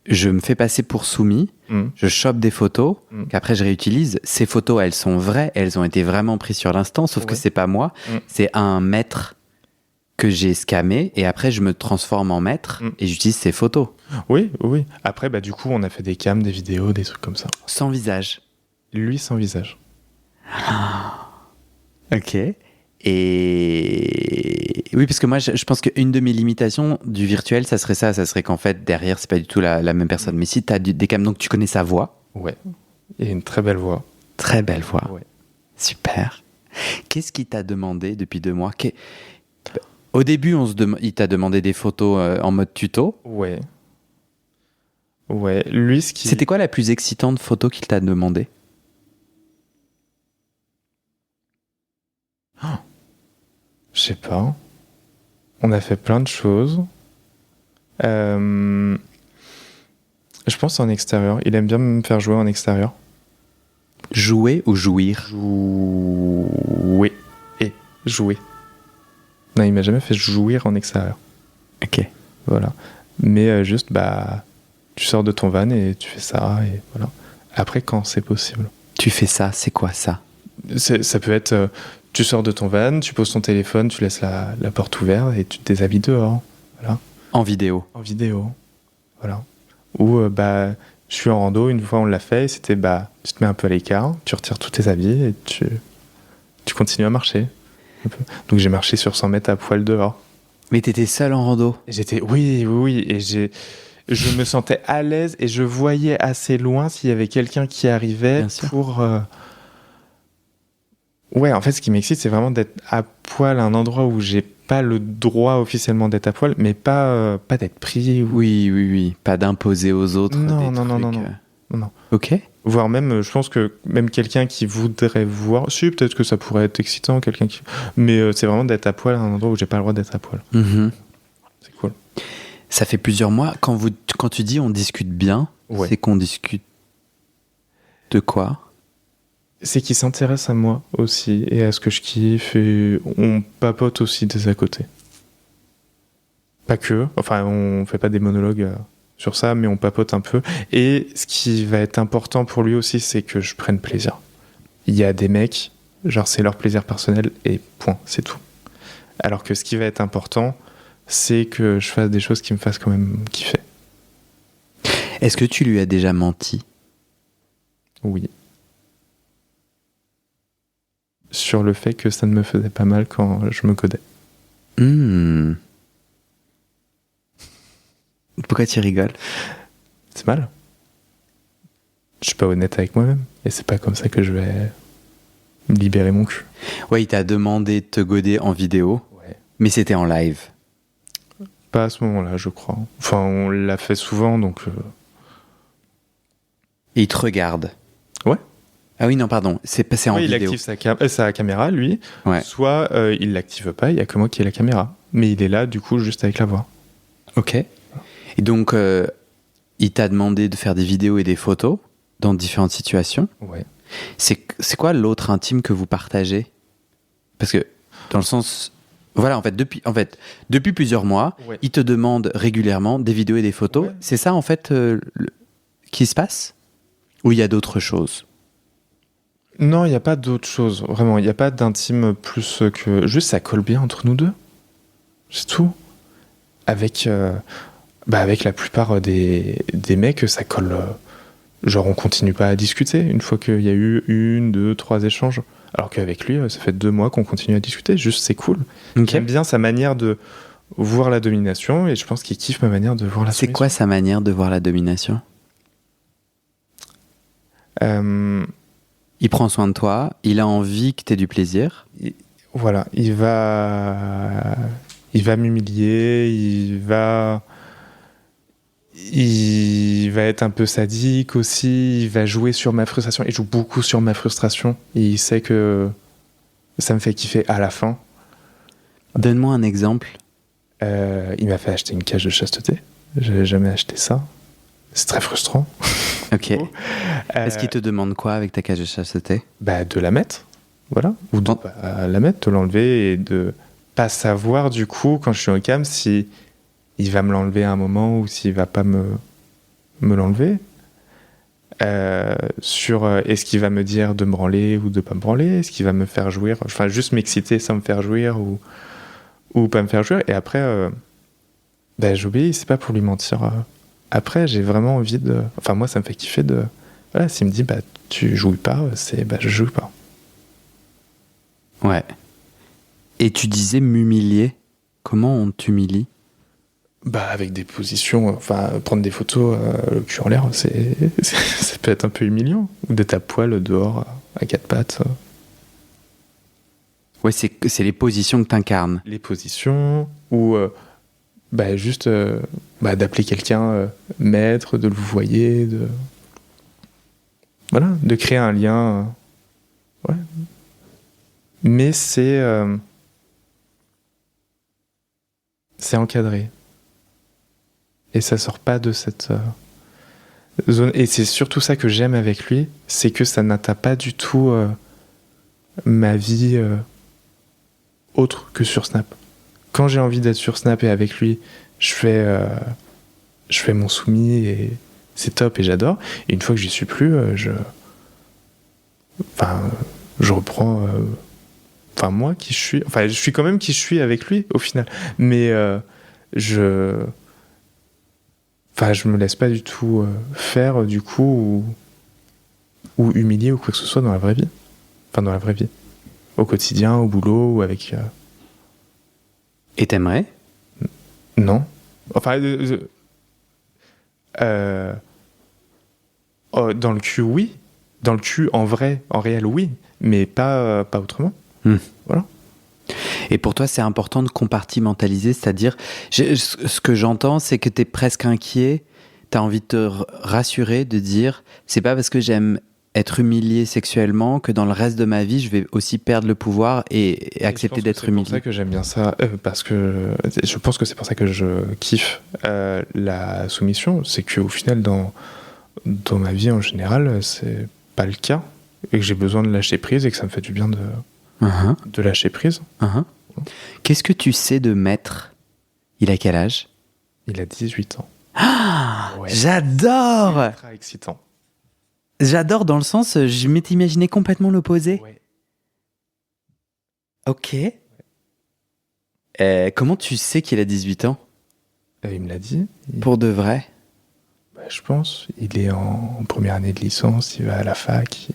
Je me fais passer pour soumis, je chope des photos, qu'après je réutilise. Ces photos, elles sont vraies, elles ont été vraiment prises sur l'instant, sauf que c'est pas moi, c'est un maître que j'ai scammé, et après je me transforme en maître, et j'utilise ces photos. Oui. Après, du coup, on a fait des cams, des vidéos, des trucs comme ça. Sans visage. Lui, sans visage. Ok. Et oui, parce que moi, je pense qu'une de mes limitations du virtuel, ça serait qu'en fait, derrière, c'est pas du tout la même personne. Mais si tu as des cams, donc tu connais sa voix. Ouais. Et une très belle voix. Très belle voix. Ouais. Super. Qu'est-ce qu'il t'a demandé depuis 2 mois? Au début, il t'a demandé des photos en mode tuto. Ouais. Ouais, lui, ce qui... C'était quoi la plus excitante photo qu'il t'a demandé? Je sais pas. On a fait plein de choses. Je pense en extérieur. Il aime bien me faire jouer en extérieur. Jouer ou jouir? Jouer. Et jouer. Non, il m'a jamais fait jouir en extérieur. Ok. Voilà. Mais juste, tu sors de ton van et tu fais ça, et voilà. Après, quand c'est possible. Tu fais ça, c'est quoi ça? Ça peut être, tu sors de ton van, tu poses ton téléphone, tu laisses la porte ouverte et tu te déshabilles dehors. Voilà. En vidéo? En vidéo. Voilà. Ou, je suis en rando, une fois on l'a fait, et c'était, tu te mets un peu à l'écart, tu retires tous tes habits et tu continues à marcher. Un peu. Donc j'ai marché sur 100 mètres à poil dehors. Mais t'étais seul en rando? Oui, et je me sentais à l'aise et je voyais assez loin s'il y avait quelqu'un qui arrivait pour... Ouais, en fait, ce qui m'excite, c'est vraiment d'être à poil à un endroit où j'ai pas le droit officiellement d'être à poil, mais pas d'être pris. Ou... Oui. Pas d'imposer aux autres. Non. Ok. Voire même, je pense que même quelqu'un qui voudrait voir... Si, peut-être que ça pourrait être excitant, quelqu'un qui... Mais c'est vraiment d'être à poil à un endroit où j'ai pas le droit d'être à poil. Mm-hmm. C'est cool. Ça fait plusieurs mois. Quand tu dis on discute bien, ouais. C'est qu'on discute de quoi? C'est qu'il s'intéresse à moi aussi et à ce que je kiffe, et on papote aussi des à côté. Pas que, enfin on fait pas des monologues sur ça, mais on papote un peu. Et ce qui va être important pour lui aussi, c'est que je prenne plaisir. Il y a des mecs, genre c'est leur plaisir personnel et point, c'est tout. Alors que ce qui va être important, c'est que je fasse des choses qui me fassent quand même kiffer. Est-ce que tu lui as déjà menti? Oui. Sur le fait que ça ne me faisait pas mal quand je me codais. Pourquoi tu rigoles? C'est mal. Je suis pas honnête avec moi-même. Et c'est pas comme ça que je vais me libérer mon cul. Ouais, il t'a demandé de te goder en vidéo, mais c'était en live. Pas à ce moment-là, je crois. Enfin, on l'a fait souvent, donc... Et il te regarde? Ouais. Ah oui, non, pardon, c'est passé en vidéo. Il active sa caméra, lui. Ouais. Soit il l'active pas, il y a que moi qui ai la caméra. Mais il est là, du coup, juste avec la voix. Ok. Et donc, il t'a demandé de faire des vidéos et des photos dans différentes situations. Ouais. C'est quoi l'autre intime que vous partagez? Parce que, dans le sens... Voilà, en fait, depuis plusieurs mois, ouais. Il te demande régulièrement des vidéos et des photos. Ouais. C'est ça, en fait, qui se passe? Ou il y a d'autres choses? Non, il n'y a pas d'autre chose. Vraiment, il n'y a pas d'intime plus que... Juste, ça colle bien entre nous deux. C'est tout. Avec la plupart des mecs, ça colle... genre, on continue pas à discuter une fois qu'il y a eu 1, 2, 3 échanges. Alors qu'avec lui, ça fait 2 mois qu'on continue à discuter. Juste, c'est cool. Okay. J'aime bien sa manière de voir la domination et je pense qu'il kiffe ma manière de voir la soumission. C'est quoi sa manière de voir la domination? Il prend soin de toi, il a envie que tu aies du plaisir. Voilà, il va m'humilier, il va être un peu sadique aussi, il va jouer sur ma frustration, il joue beaucoup sur ma frustration, et il sait que ça me fait kiffer à la fin. Donne-moi un exemple. Il m'a fait acheter une cage de chasteté, j'avais jamais acheté ça, c'est très frustrant. Ok. Est-ce qu'il te demande quoi avec ta cage de chasteté? De la mettre, voilà, ou de la mettre, de l'enlever et de pas savoir du coup quand je suis au cam si il va me l'enlever à un moment ou s'il va pas me l'enlever. Est-ce qu'il va me dire de me branler ou de pas me branler, est-ce qu'il va me faire jouir, enfin juste m'exciter sans me faire jouir ou pas me faire jouir. Et après j'obéis, c'est pas pour lui mentir. Après j'ai vraiment envie de, enfin moi ça me fait kiffer de, voilà, s'il me dit tu jouis pas, c'est je joue pas. Ouais. Et tu disais m'humilier. Comment on t'humilie? Avec des positions, enfin prendre des photos le cul en l'air, ça peut être un peu humiliant, ou d'être à poil dehors à 4 pattes. Ouais, c'est les positions que t'incarnes. Les positions, ou Juste d'appeler quelqu'un maître, de le vouvoyer, de créer un lien. Ouais. Mais c'est encadré. Et ça sort pas de cette zone. Et c'est surtout ça que j'aime avec lui, c'est que ça n'atteint pas du tout ma vie autre que sur Snap. Quand j'ai envie d'être sur Snap et avec lui, je fais mon soumis et c'est top et j'adore. Et une fois que j'y suis plus, je reprends moi qui je suis. Enfin, je suis quand même qui je suis avec lui au final. Mais je me laisse pas du tout faire du coup ou humilier ou quoi que ce soit dans la vraie vie. Enfin, dans la vraie vie. Au quotidien, au boulot ou avec... Et t'aimerais ? Non. Enfin, dans le cul, oui. Dans le cul, en vrai, en réel, oui. Mais pas autrement. Voilà. Et pour toi, c'est important de compartimentaliser, c'est-à-dire, ce que j'entends, c'est que t'es presque inquiet, t'as envie de te rassurer, de dire, c'est pas parce que j'aime être humilié sexuellement que dans le reste de ma vie, je vais aussi perdre le pouvoir et accepter d'être humilié. C'est pour ça que j'aime bien ça, parce que je pense que c'est pour ça que je kiffe la soumission, c'est qu'au final, dans ma vie en général, c'est pas le cas, et que j'ai besoin de lâcher prise, et que ça me fait du bien de lâcher prise. Qu'est-ce que tu sais de Maître ? Il a quel âge ? Il a 18 ans. Ah, ouais. J'adore ! C'est très excitant. J'adore dans le sens, je m'étais imaginé complètement l'opposé. Ouais. Ok. Comment tu sais qu'il a 18 ans ? Il me l'a dit. Pour de vrai ? Je pense. Il est en première année de licence, il va à la fac.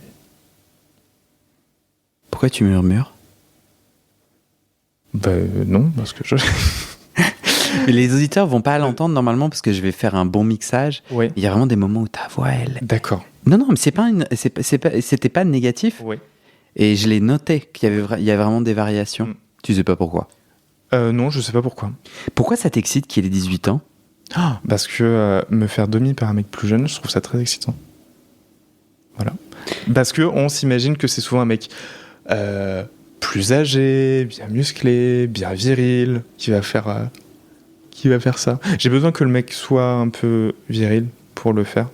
Pourquoi tu murmures ? Non, parce que je... Mais les auditeurs vont pas l'entendre normalement parce que je vais faire un bon mixage. Ouais. Il y a vraiment des moments où ta voix, elle... D'accord. Non, mais c'était pas négatif. Ouais. Et je l'ai noté qu'il y avait vraiment des variations. Tu sais pas pourquoi ? Non, je sais pas pourquoi. Pourquoi ça t'excite qu'il ait 18 ans ? Parce que me faire domi par un mec plus jeune, je trouve ça très excitant. Voilà. Parce que on s'imagine que c'est souvent un mec plus âgé, bien musclé, bien viril, qui va faire ça. J'ai besoin que le mec soit un peu viril pour le faire.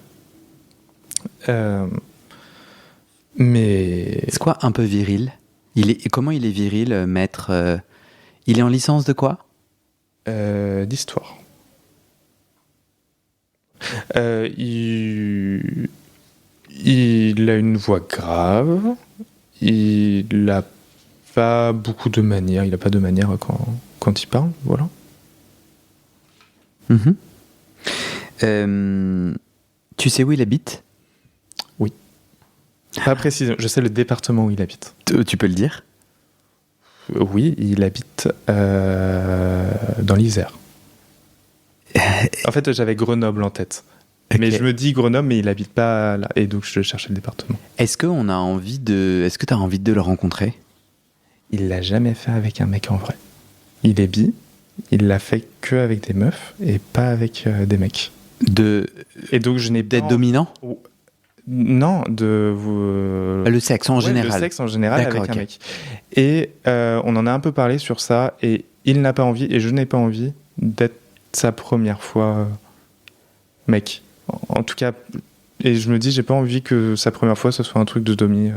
Mais... C'est quoi un peu viril ? Comment il est viril, Maître ? Il est en licence de quoi ? D'histoire. Il a une voix grave. Il a pas beaucoup de manières. Il a pas de manières quand il parle. Voilà. Tu sais où il habite ? Oui. Pas précisément. Je sais le département où il habite. Tu peux le dire ? Oui, il habite dans l'Isère. En fait, j'avais Grenoble en tête. Okay. Mais je me dis Grenoble, mais il habite pas là. Et donc, je cherchais le département. Est-ce que tu as envie de le rencontrer ? Il l'a jamais fait avec un mec en vrai. Il est bi. Il l'a fait que avec des meufs et pas avec des mecs. Et donc, je n'ai pas... D'être dominant ? Non, le sexe en général. Le sexe en général avec un mec. Et on en a un peu parlé sur ça. Et il n'a pas envie, et je n'ai pas envie d'être sa première fois mec. En tout cas, et je me dis, j'ai pas envie que sa première fois, ce soit un truc de domi.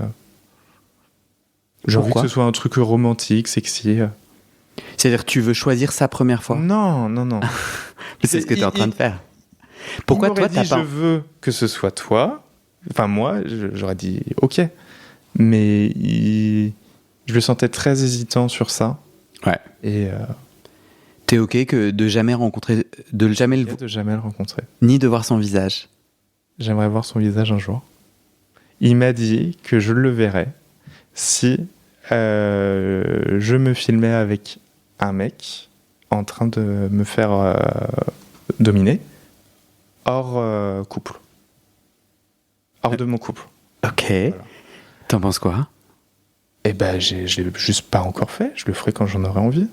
J'ai envie que ce soit un truc romantique, sexy. C'est-à-dire, tu veux choisir sa première fois ? Non. C'est ce que tu es en train de faire. Pourquoi toi, t'as pas... Je veux que ce soit toi. Enfin, moi, j'aurais dit OK. Mais je le sentais très hésitant sur ça. Ouais. Et... T'es OK de jamais le rencontrer, de jamais le rencontrer. Ni de voir son visage. J'aimerais voir son visage un jour. Il m'a dit que je le verrais si je me filmais avec un mec en train de me faire dominer hors couple. Hors de mon couple. Ok. Voilà. T'en penses quoi ? Je l'ai juste pas encore fait. Je le ferai quand j'en aurai envie.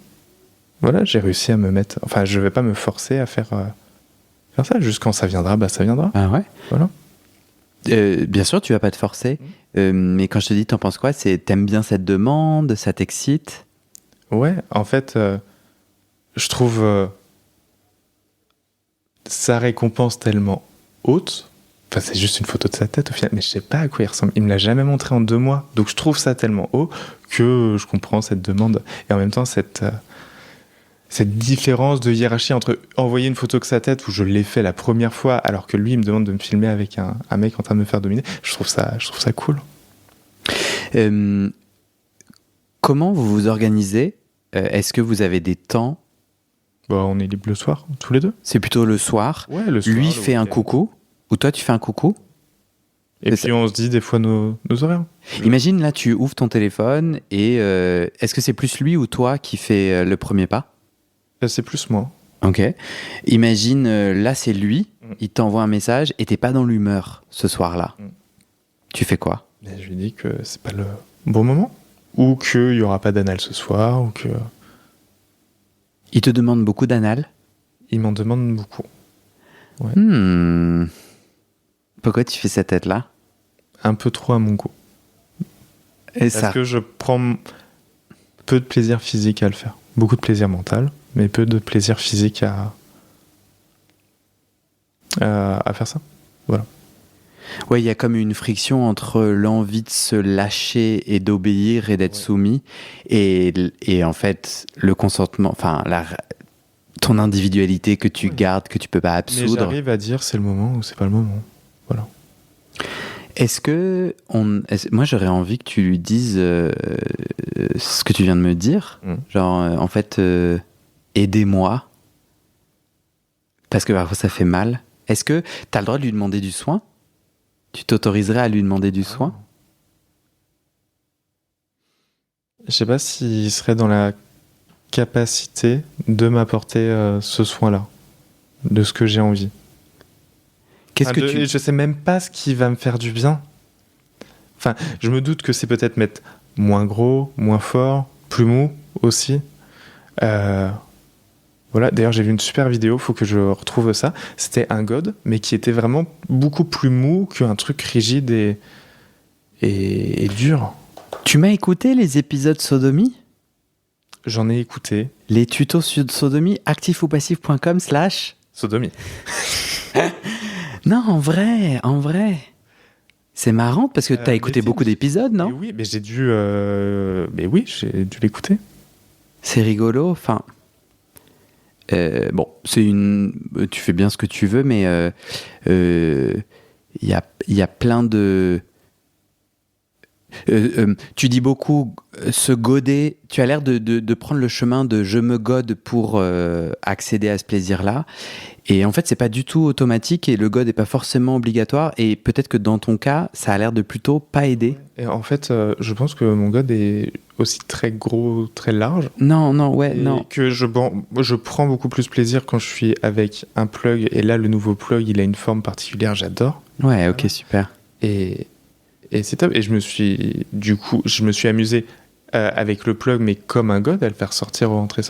voilà, j'ai réussi à me mettre... Enfin, je vais pas me forcer à faire ça. Juste quand ça viendra, ça viendra. Ah ouais. Voilà. Bien sûr, tu vas pas te forcer. Mais quand je te dis, t'en penses quoi? T'aimes bien cette demande? Ça t'excite? Ouais, en fait, je trouve sa récompense tellement haute. Enfin, c'est juste une photo de sa tête au final, mais je sais pas à quoi il ressemble. Il me l'a jamais montré en 2 mois, donc je trouve ça tellement haut que je comprends cette demande. Et en même temps, cette différence de hiérarchie entre envoyer une photo de sa tête où je l'ai fait la première fois, alors que lui, il me demande de me filmer avec un mec en train de me faire dominer, je trouve ça cool. Comment vous vous organisez? Est-ce que vous avez des temps? On est libre le soir, tous les deux. C'est plutôt le soir. Ouais, le soir. Lui fait un coucou, ou toi tu fais un coucou. Et puis on se dit des fois nos horaires. Imagine là, tu ouvres ton téléphone et est-ce que c'est plus lui ou toi qui fait le premier pas? C'est plus moi. Ok. Imagine là, c'est lui, il t'envoie un message et t'es pas dans l'humeur ce soir-là. Tu fais quoi? Je lui dis que c'est pas le bon moment, ou qu'il y aura pas d'anal ce soir, ou que... Il te demande beaucoup d'anal? Il m'en demande beaucoup. Ouais. Pourquoi tu fais cette tête-là? Un peu trop à mon goût. Parce que je prends peu de plaisir physique à le faire. Beaucoup de plaisir mental, mais peu de plaisir physique à faire ça. Voilà. Ouais, il y a comme une friction entre l'envie de se lâcher et d'obéir et d'être soumis et en fait le consentement, enfin ton individualité que tu gardes, que tu peux pas absoudre. Mais j'arrive à dire c'est le moment ou c'est pas le moment. Voilà. Est-ce que moi j'aurais envie que tu lui dises ce que tu viens de me dire, genre en fait aidez-moi parce que parfois ça fait mal. Est-ce que tu as le droit de lui demander du soin? Tu t'autoriserais à lui demander du soin? Je sais pas s'il serait dans la capacité de m'apporter ce soin-là, de ce que j'ai envie. Je sais même pas ce qui va me faire du bien. Enfin, je me doute que c'est peut-être mettre moins gros, moins fort, plus mou aussi. Voilà, d'ailleurs j'ai vu une super vidéo, faut que je retrouve ça. C'était un god, mais qui était vraiment beaucoup plus mou qu'un truc rigide et dur. Tu m'as écouté les épisodes sodomie? J'en ai écouté. Les tutos sur sodomie, actifoupacif.com/ sodomie. Non, en vrai. C'est marrant parce que t'as écouté beaucoup d'épisodes, non? Oui, mais j'ai dû l'écouter. C'est rigolo, enfin... bon, tu fais bien ce que tu veux, mais il y a plein de... tu dis beaucoup se goder. Tu as l'air de prendre le chemin de je me gode pour accéder à ce plaisir-là. Et en fait, c'est pas du tout automatique et le god n'est pas forcément obligatoire. Et peut-être que dans ton cas, ça a l'air de plutôt pas aider. Et en fait, je pense que mon god est aussi très gros, très large. Non. Que je prends beaucoup plus plaisir quand je suis avec un plug. Et là, le nouveau plug, il a une forme particulière, j'adore. Ouais, ok, super. Et c'est top. Et je me suis amusé avec le plug, mais comme un god, à le faire sortir, rentrer.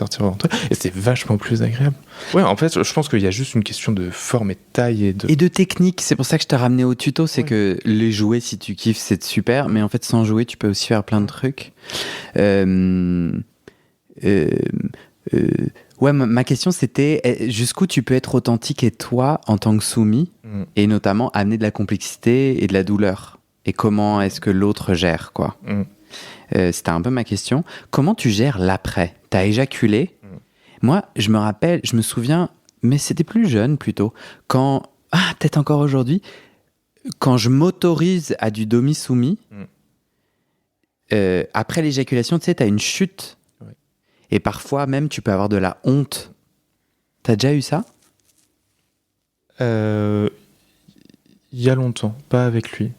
Et c'est vachement plus agréable. Ouais, en fait, je pense qu'il y a juste une question de forme et de taille. Et de technique. C'est pour ça que je t'ai ramené au tuto. C'est que les jouets, si tu kiffes, c'est super. Mais en fait, sans jouer, tu peux aussi faire plein de trucs. Ouais, ma question, c'était jusqu'où tu peux être authentique et toi, en tant que soumis, et notamment amener de la complexité et de la douleur. Et comment est-ce que l'autre gère, quoi. C'était un peu ma question. Comment tu gères l'après? T'as éjaculé? Moi, je me souviens, mais c'était plus jeune plutôt, peut-être encore aujourd'hui, quand je m'autorise à du domi-soumis, après l'éjaculation, tu sais, t'as une chute. Ouais. Et parfois, même, tu peux avoir de la honte. T'as déjà eu ça? Il y a longtemps, pas avec lui.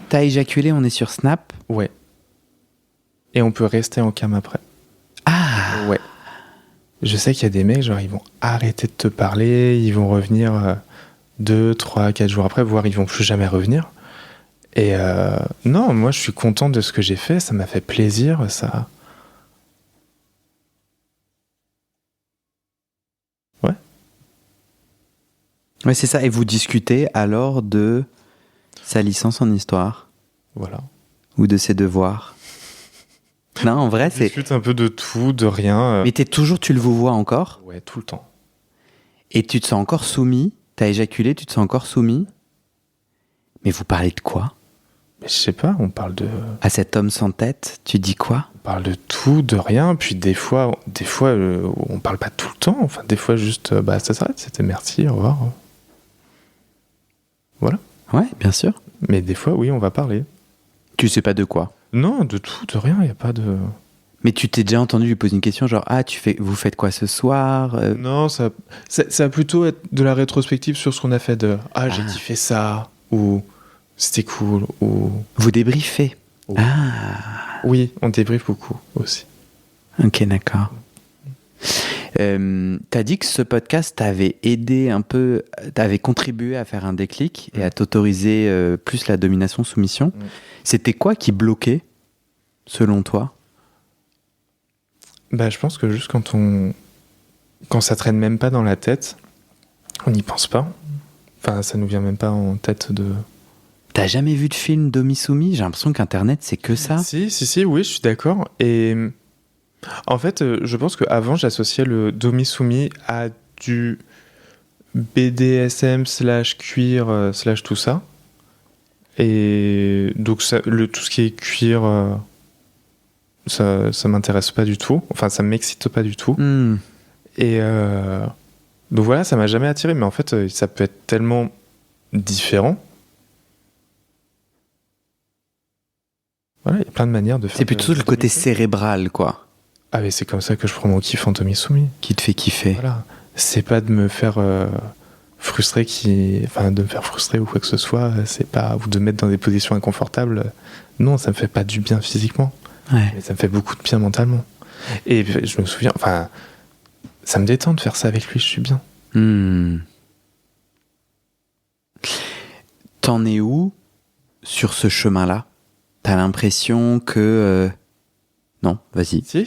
T'as éjaculé, on est sur Snap? Ouais. Et on peut rester en cam après. Ah! Ouais. Je sais qu'il y a des mecs, genre, ils vont arrêter de te parler, ils vont revenir 2, 3, 4 jours après, voire ils vont plus jamais revenir. Et non, moi je suis content de ce que j'ai fait, ça m'a fait plaisir, ça. Ouais. Ouais, c'est ça. Et vous discutez alors de sa licence en histoire Voilà. ou de ses devoirs? Non, en vrai, On c'est. discute un peu de tout, de rien. Mais tu le vous vois encore? Ouais, tout le temps. Et tu te sens encore soumis? T'as éjaculé, tu te sens encore soumis? Mais vous parlez de quoi? Mais je sais pas, on parle de À cet homme sans tête, tu dis quoi? tout, de rien. Puis des fois, on parle pas tout le temps. Enfin, des fois juste, ça s'arrête. C'était merci, au revoir. Voilà. Ouais, bien sûr. Mais des fois, oui, on va parler. Tu sais pas de quoi? Non, de tout, de rien. Y a pas de. Mais tu t'es déjà entendu lui poser une question genre vous faites quoi ce soir? Non, ça va plutôt être de la rétrospective sur ce qu'on a fait de j'ai kiffé ça, ou c'était cool, ou. Vous débriefez? Oui. Ah, Oui, on débriefe beaucoup aussi. ok, d'accord. T'as dit que ce podcast t'avait aidé un peu, t'avait contribué à faire un déclic et à t'autoriser plus la domination-soumission. C'était quoi qui bloquait, selon toi? Je pense que juste quand ça traîne même pas dans la tête, on n'y pense pas. Enfin, ça nous vient même pas en tête de. T'as jamais vu de film domi-soumis? J'ai l'impression qu'Internet, c'est que ça. Si, oui, je suis d'accord. Et en fait, je pense qu'avant, j'associais le domi-soumis à du BDSM / cuir / tout ça. Et donc, tout ce qui est cuir, ça m'intéresse pas du tout. Enfin, ça m'excite pas du tout. Et donc voilà, ça m'a jamais attiré. Mais en fait, ça peut être tellement différent. Voilà, il y a plein de manières de faire. C'est plutôt le côté cérébral, quoi, Ah, mais c'est comme ça que je prends mon kiff en domi-soumis. qui te fait kiffer. Voilà. C'est pas de me faire frustrer de me faire frustrer ou quoi que ce soit. C'est pas. Ou de me mettre dans des positions inconfortables. Non, ça me fait pas du bien physiquement. Ouais. Mais ça me fait beaucoup de bien mentalement. Et je me souviens. Enfin, ça me détend de faire ça avec lui, je suis bien. T'en es où sur ce chemin-là? T'as l'impression que... Non, vas-y. Si.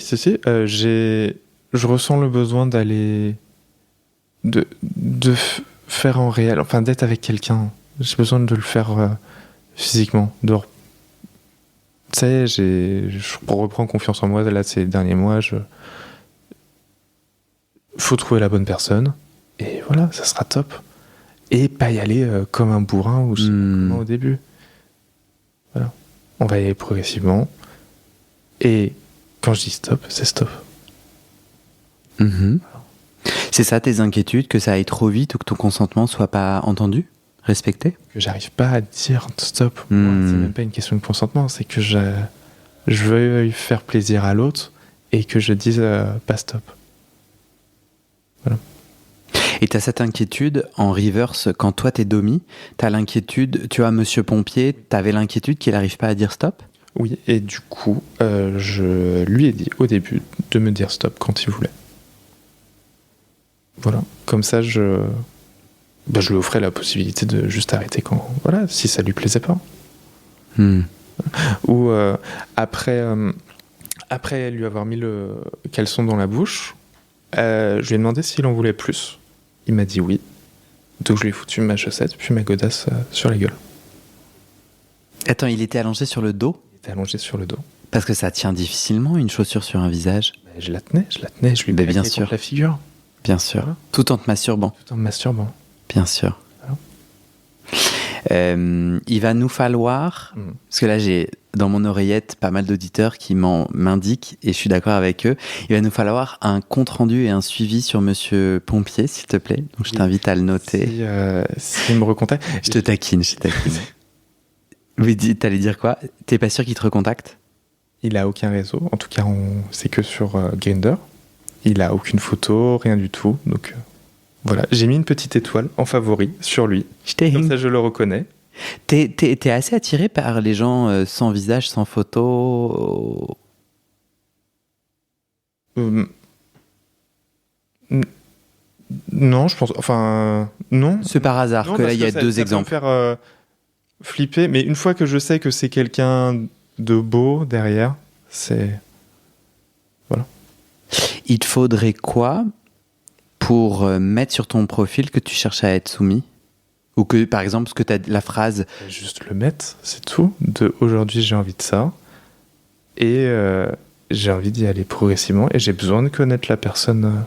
Je ressens le besoin d'aller... De faire en réel... Enfin, d'être avec quelqu'un. J'ai besoin de le faire physiquement. Tu sais, je reprends confiance en moi. Là, ces derniers mois, faut trouver la bonne personne. Et voilà, ça sera top. Et pas y aller comme un bourrin ou comme au début. Voilà. On va y aller progressivement. Et quand je dis stop, c'est stop. C'est ça tes inquiétudes, que ça aille trop vite ou que ton consentement soit pas entendu, respecté? Que j'arrive pas à dire stop. Moi, c'est même pas une question de consentement, c'est que je veux faire plaisir à l'autre et que je dise pas stop. Voilà. Et t'as cette inquiétude en reverse quand toi t'es domi, t'as l'inquiétude, tu vois, Monsieur Pompier, t'avais l'inquiétude qu'il arrive pas à dire stop? Oui, et du coup, je lui ai dit au début de me dire stop quand il voulait. Voilà, comme ça, je lui offrais la possibilité de juste arrêter quand, voilà, si ça lui plaisait pas. Ou après lui avoir mis le caleçon dans la bouche, je lui ai demandé s'il en voulait plus. Il m'a dit oui. Donc je lui ai foutu ma chaussette puis ma godasse sur la gueule. Attends, il était allongé sur le dos? Il était allongé sur le dos. Parce que ça tient difficilement une chaussure sur un visage. Je la tenais, je lui bien plaquais sûr. contre la figure. Bien sûr. Voilà. Tout en te masturbant. Tout en me masturbant. Bien sûr. Il va nous falloir, parce que là j'ai dans mon oreillette pas mal d'auditeurs qui m'indiquent, et je suis d'accord avec eux, il va nous falloir un compte-rendu et un suivi sur Monsieur Pompier, s'il te plaît. Donc je t'invite à le noter. S'il me recontacte. Je te taquine. Oui, t'allais dire quoi? T'es pas sûr qu'il te recontacte? Il a aucun réseau, en tout cas c'est que sur Grindr. Il a aucune photo, rien du tout, donc voilà. J'ai mis une petite étoile en favori sur lui, comme ça je le reconnais. T'es assez attiré par les gens sans visage, sans photo? Non, je pense... Enfin, non. C'est par hasard Non, que là, parce il y a ça- deux ça peut me exemples. faire, flipper, mais une fois que je sais que c'est quelqu'un de beau derrière, c'est... Voilà. Il te faudrait quoi pour mettre sur ton profil que tu cherches à être soumis? Ou que, par exemple, ce que tu as la phrase... Juste le mettre, c'est tout. Aujourd'hui, j'ai envie de ça. Et j'ai envie d'y aller progressivement. Et j'ai besoin de connaître la personne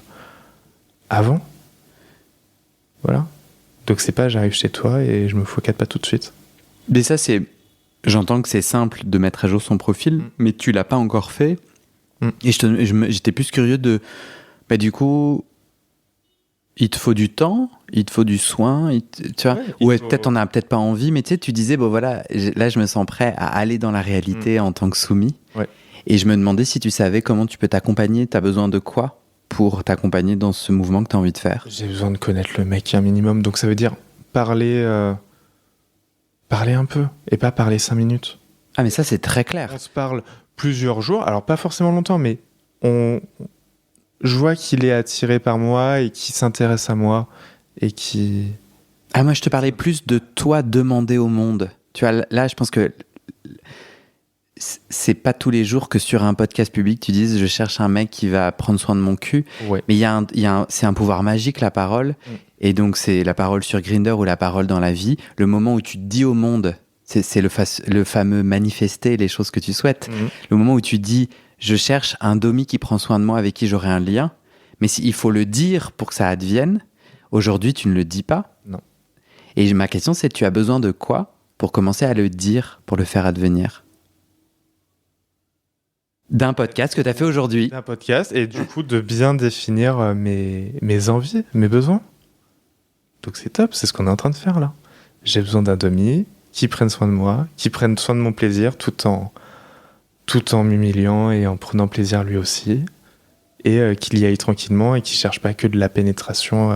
avant. Voilà. Donc c'est pas j'arrive chez toi et je me fous 4 pas tout de suite. Mais ça, c'est... J'entends que c'est simple de mettre à jour son profil, mais tu l'as pas encore fait. Et j'étais plus curieux de... Bah, du coup, il te faut du temps, il te faut du soin, tu vois. Ouais, peut-être t'en as peut-être pas envie, mais tu sais, tu disais, bon voilà, là je me sens prêt à aller dans la réalité en tant que soumis. Ouais. Et je me demandais si tu savais comment tu peux t'accompagner, t'as besoin de quoi pour t'accompagner dans ce mouvement que t'as envie de faire? J'ai besoin de connaître le mec un minimum, donc ça veut dire parler un peu, et pas parler 5 minutes. Ah mais ça c'est très clair. On se parle plusieurs jours, alors pas forcément longtemps, mais je vois qu'il est attiré par moi et qu'il s'intéresse à moi et qui... Ah moi je te parlais plus de toi demander au monde. Tu vois, là je pense que c'est pas tous les jours que sur un podcast public tu dises je cherche un mec qui va prendre soin de mon cul. Ouais. Mais c'est un pouvoir magique la parole. Et donc c'est la parole sur Grindr ou la parole dans la vie. Le moment où tu dis au monde, c'est le fameux manifester les choses que tu souhaites. Le moment où tu dis je cherche un domi qui prend soin de moi avec qui j'aurai un lien. Mais il faut le dire pour que ça advienne. Aujourd'hui tu ne le dis pas. Non. Et ma question c'est tu as besoin de quoi pour commencer à le dire, pour le faire advenir? D'un podcast que tu as fait aujourd'hui. D'un podcast, et du coup de bien définir mes envies, mes besoins. Donc c'est top, c'est ce qu'on est en train de faire là. J'ai besoin d'un domi qui prenne soin de moi, qui prenne soin de mon plaisir tout en m'humiliant et en prenant plaisir lui aussi. Et qu'il y aille tranquillement et qui cherche pas que de la pénétration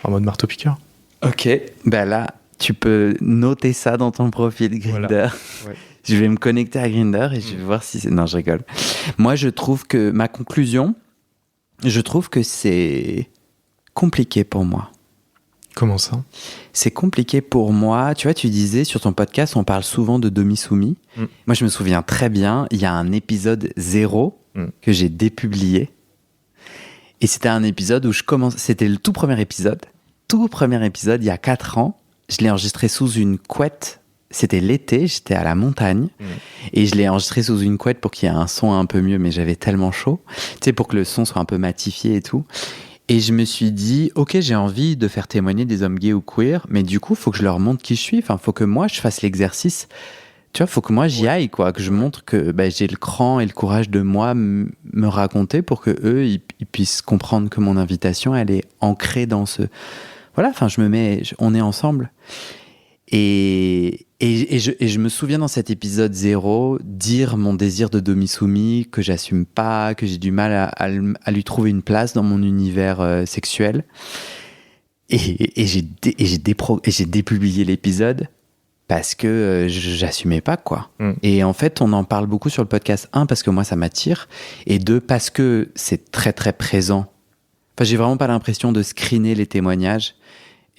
en mode marteau-piqueur. Ok, ben là, tu peux noter ça dans ton profil Grindr. Voilà. Ouais. Je vais me connecter à Grindr et je vais voir si c'est... Non, je rigole. Moi, je trouve que ma conclusion, je trouve que c'est compliqué pour moi. Comment ça? C'est compliqué pour moi. Tu vois, tu disais sur ton podcast, on parle souvent de demi-soumis. Moi, je me souviens très bien, il y a un épisode 0 que j'ai dépublié. Et c'était un épisode où c'était le tout premier épisode, il y a 4 ans. Je l'ai enregistré sous une couette. C'était l'été, j'étais à la montagne et je l'ai enregistré sous une couette pour qu'il y ait un son un peu mieux, mais j'avais tellement chaud, tu sais, pour que le son soit un peu matifié et tout. Et je me suis dit, ok, j'ai envie de faire témoigner des hommes gays ou queer, mais du coup, il faut que je leur montre qui je suis. Enfin, il faut que moi, je fasse l'exercice. Tu vois, il faut que moi, j'y aille, quoi, que je montre que j'ai le cran et le courage de moi me raconter pour que eux, ils puissent comprendre que mon invitation, elle est ancrée dans ce... Voilà, enfin, on est ensemble. Et je me souviens dans cet épisode 0 dire mon désir de demi-soumis, que j'assume pas, que j'ai du mal à lui trouver une place dans mon univers sexuel. Et j'ai dépublié l'épisode parce que j'assumais pas, quoi. Et en fait, on en parle beaucoup sur le podcast. 1, parce que moi, ça m'attire. Et 2, parce que c'est très, très présent. Enfin, j'ai vraiment pas l'impression de screener les témoignages.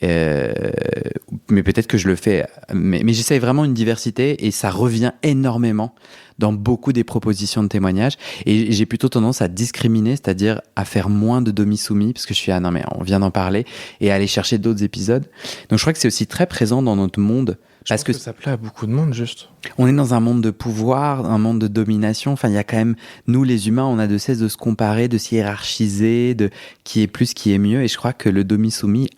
Mais peut-être que je le fais, mais j'essaye vraiment une diversité et ça revient énormément dans beaucoup des propositions de témoignages et j'ai plutôt tendance à discriminer, c'est-à-dire à faire moins de demi-soumis parce que je suis non mais on vient d'en parler et à aller chercher d'autres épisodes. Donc je crois que c'est aussi très présent dans notre monde. Parce que ça plaît à beaucoup de monde, juste. On est dans un monde de pouvoir, un monde de domination. Enfin, il y a quand même, nous les humains, on a de cesse de se comparer, de se hiérarchiser, de qui est plus, qui est mieux. Et je crois que le demi-soumis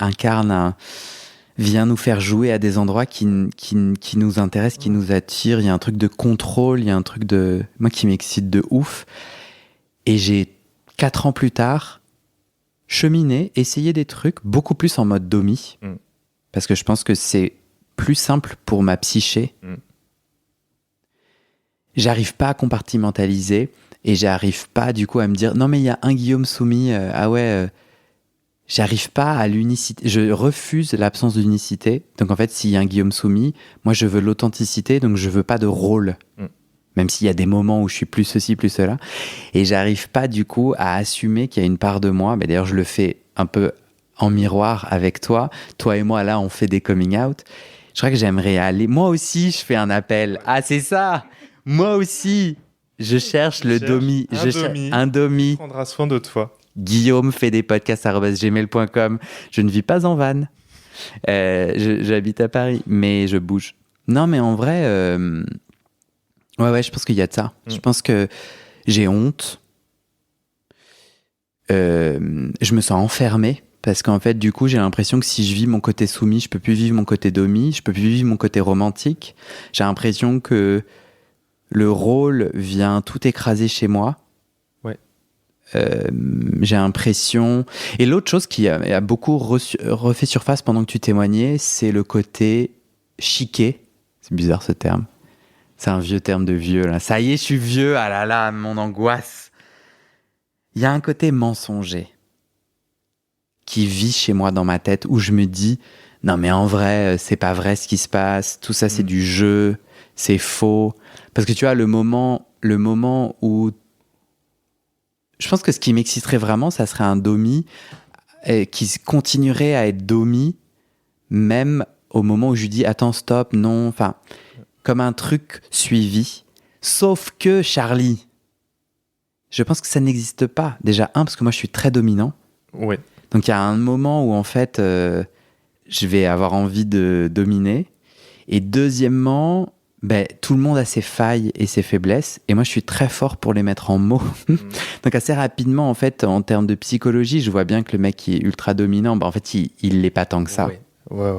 vient nous faire jouer à des endroits qui nous intéressent, qui nous attirent. Il y a un truc de contrôle, il y a un truc moi qui m'excite de ouf. Et j'ai 4 ans plus tard cheminé, essayé des trucs beaucoup plus en mode domi. Parce que je pense que c'est plus simple pour ma psyché. J'arrive pas à compartimentaliser et j'arrive pas du coup à me dire non mais il y a un Guillaume soumis, j'arrive pas à l'unicité, je refuse l'absence d'unicité. Donc en fait s'il y a un Guillaume soumis, moi je veux l'authenticité, donc je veux pas de rôle. Même s'il y a des moments où je suis plus ceci, plus cela. Et j'arrive pas du coup à assumer qu'il y a une part de moi, mais d'ailleurs je le fais un peu en miroir avec toi. Toi et moi là on fait des coming out. Je crois que j'aimerais aller. Moi aussi, je fais un appel. Ah, c'est ça. Moi aussi, je cherche le domi. Un domi. Tu prendras soin de toi. Guillaume fait des podcasts@gmail.com. Je ne vis pas en van. J'habite à Paris, mais je bouge. Non, mais en vrai, ouais, je pense qu'il y a de ça. Je pense que j'ai honte. Je me sens enfermé. Parce qu'en fait, du coup, j'ai l'impression que si je vis mon côté soumis, je peux plus vivre mon côté domi, je peux plus vivre mon côté romantique. J'ai l'impression que le rôle vient tout écraser chez moi. Ouais. J'ai l'impression... Et l'autre chose qui a beaucoup refait surface pendant que tu témoignais, c'est le côté chiqué. C'est bizarre ce terme. C'est un vieux terme de vieux, là. Ça y est, je suis vieux. Ah là là, mon angoisse. Il y a un côté mensonger qui vit chez moi dans ma tête, où je me dis, non mais en vrai, c'est pas vrai ce qui se passe, tout ça c'est du jeu, c'est faux. Parce que tu vois, le moment où... Je pense que ce qui m'exciterait vraiment, ça serait un domi qui continuerait à être domi, même au moment où je lui dis, attends, stop, non, enfin, comme un truc suivi. Sauf que, Charlie, je pense que ça n'existe pas. Déjà, parce que moi je suis très dominant. Ouais. Donc il y a un moment où en fait je vais avoir envie de dominer, et deuxièmement tout le monde a ses failles et ses faiblesses, et moi je suis très fort pour les mettre en mots. Donc assez rapidement en fait, en termes de psychologie, je vois bien que le mec qui est ultra dominant, en fait il l'est pas tant que ça. Ouais.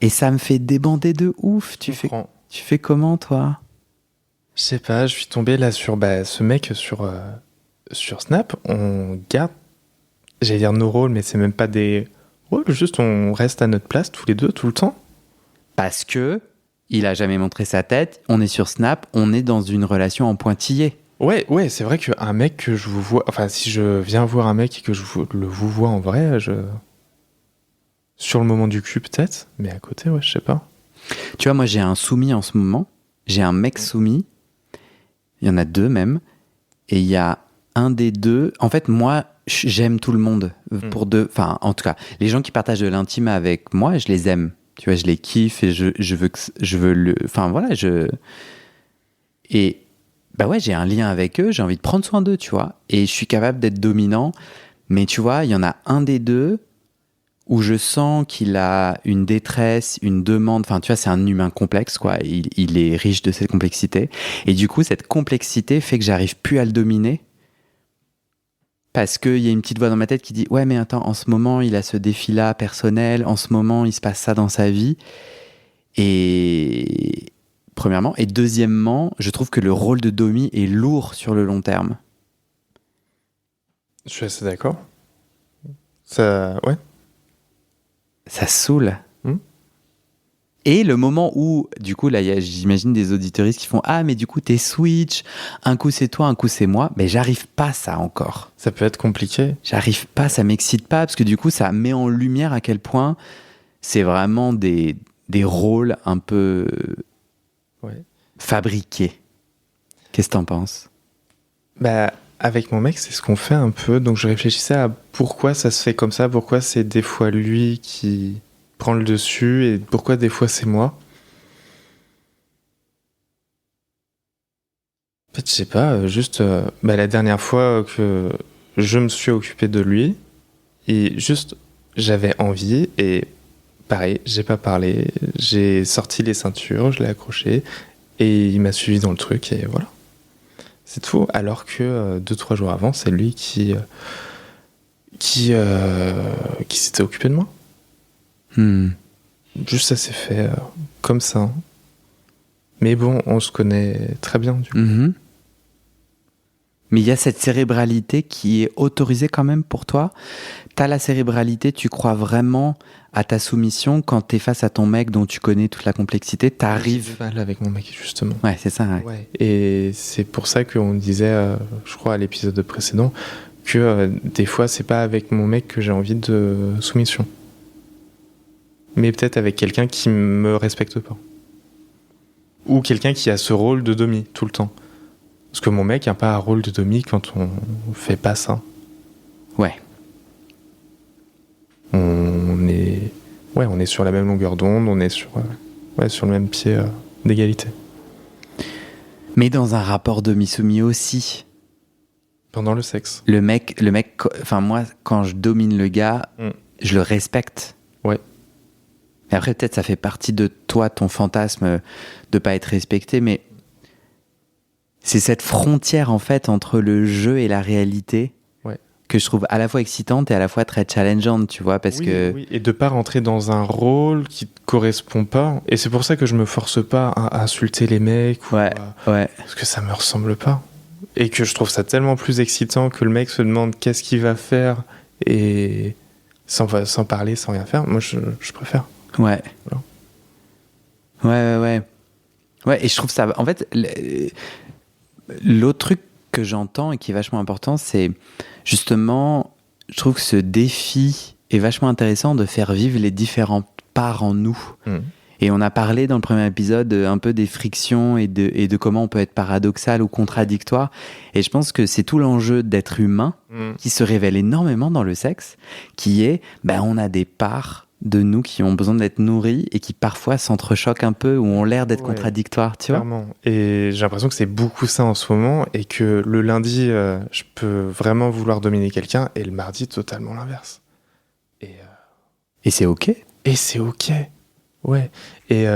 Et ça me fait débander de ouf. Tu fais comment toi? Je sais pas, je suis tombé là sur ce mec sur Snap. On garde, j'allais dire nos rôles, mais c'est même pas des rôles, juste on reste à notre place tous les deux, tout le temps. Parce que il a jamais montré sa tête, on est sur Snap, on est dans une relation en pointillé. Ouais, c'est vrai qu'un mec que je vous vois, enfin si je viens voir un mec et que vous vois en vrai, sur le moment du cul peut-être, mais à côté, ouais, je sais pas. Tu vois, moi j'ai un soumis en ce moment, j'ai un mec soumis, il y en a deux même, et il y a un des deux, en fait moi j'aime tout le monde, enfin en tout cas, les gens qui partagent de l'intime avec moi, je les aime. Tu vois, je les kiffe et je veux le... Enfin, voilà, Et, j'ai un lien avec eux, j'ai envie de prendre soin d'eux, tu vois. Et je suis capable d'être dominant. Mais tu vois, il y en a un des deux où je sens qu'il a une détresse, une demande. Enfin, tu vois, c'est un humain complexe, quoi. Il est riche de cette complexité. Et du coup, cette complexité fait que j'arrive plus à le dominer. Parce qu'il y a une petite voix dans ma tête qui dit « Ouais, mais attends, en ce moment, il a ce défi-là personnel. En ce moment, il se passe ça dans sa vie. » Et premièrement. Et deuxièmement, je trouve que le rôle de domi est lourd sur le long terme. Je suis assez d'accord. Ça... Ouais. Ça saoule. Et le moment où, du coup, là, j'imagine des auditeuristes qui font « Ah, mais du coup, t'es switch. Un coup, c'est toi, un coup, c'est moi. » Mais j'arrive pas ça encore. Ça peut être compliqué. J'arrive pas, ça m'excite pas, parce que du coup, ça met en lumière à quel point c'est vraiment des rôles un peu fabriqués. Qu'est-ce que t'en penses? Avec mon mec, c'est ce qu'on fait un peu. Donc, je réfléchissais à pourquoi ça se fait comme ça, pourquoi c'est des fois lui qui prend le dessus et pourquoi des fois c'est moi. En fait, je sais pas, juste la dernière fois que je me suis occupé de lui, et juste j'avais envie, et pareil, j'ai pas parlé, j'ai sorti les ceintures, je l'ai accroché, et il m'a suivi dans le truc, et voilà. C'est tout. Alors que 2-3 jours avant, c'est lui qui s'était occupé de moi. Juste ça s'est fait comme ça. Mais bon, on se connaît très bien du coup. Mais il y a cette cérébralité qui est autorisée quand même pour toi. T'as la cérébralité, tu crois vraiment à ta soumission quand t'es face à ton mec dont tu connais toute la complexité, t'arrives... J'ai mal avec mon mec, justement. Ouais, c'est ça. Ouais. Et c'est pour ça qu'on disait, je crois à l'épisode précédent, que des fois, c'est pas avec mon mec que j'ai envie de soumission. Mais peut-être avec quelqu'un qui me respecte pas. Ou quelqu'un qui a ce rôle de domi tout le temps. Parce que mon mec n'a pas un rôle de domi quand on fait pas ça. Ouais. On est sur la même longueur d'onde, on est sur... sur le même pied d'égalité. Mais dans un rapport demi-soumis aussi. Pendant le sexe. Le mec, enfin moi, quand je domine le gars, je le respecte. Ouais. Et après, peut-être, ça fait partie de toi, ton fantasme de pas être respecté, mais c'est cette frontière, en fait, entre le jeu et la réalité que je trouve à la fois excitante et à la fois très challengeante, tu vois, parce que... Oui, et de pas rentrer dans un rôle qui te correspond pas. Et c'est pour ça que je me force pas à insulter les mecs. Parce que ça me ressemble pas. Et que je trouve ça tellement plus excitant que le mec se demande qu'est-ce qu'il va faire et sans parler, sans rien faire. Moi, je préfère. Ouais. Ouais, et je trouve ça... En fait, l'autre truc que j'entends et qui est vachement important, c'est justement, je trouve que ce défi est vachement intéressant de faire vivre les différentes parts en nous. Et on a parlé dans le premier épisode un peu des frictions et de comment on peut être paradoxal ou contradictoire. Et je pense que c'est tout l'enjeu d'être humain qui se révèle énormément dans le sexe, qui est, on a des parts de nous qui ont besoin d'être nourries et qui parfois s'entrechoquent un peu ou ont l'air d'être contradictoires, tu vois. Clairement. Et j'ai l'impression que c'est beaucoup ça en ce moment et que le lundi, je peux vraiment vouloir dominer quelqu'un et le mardi, totalement l'inverse. Et c'est OK. Et c'est OK. Ouais. Et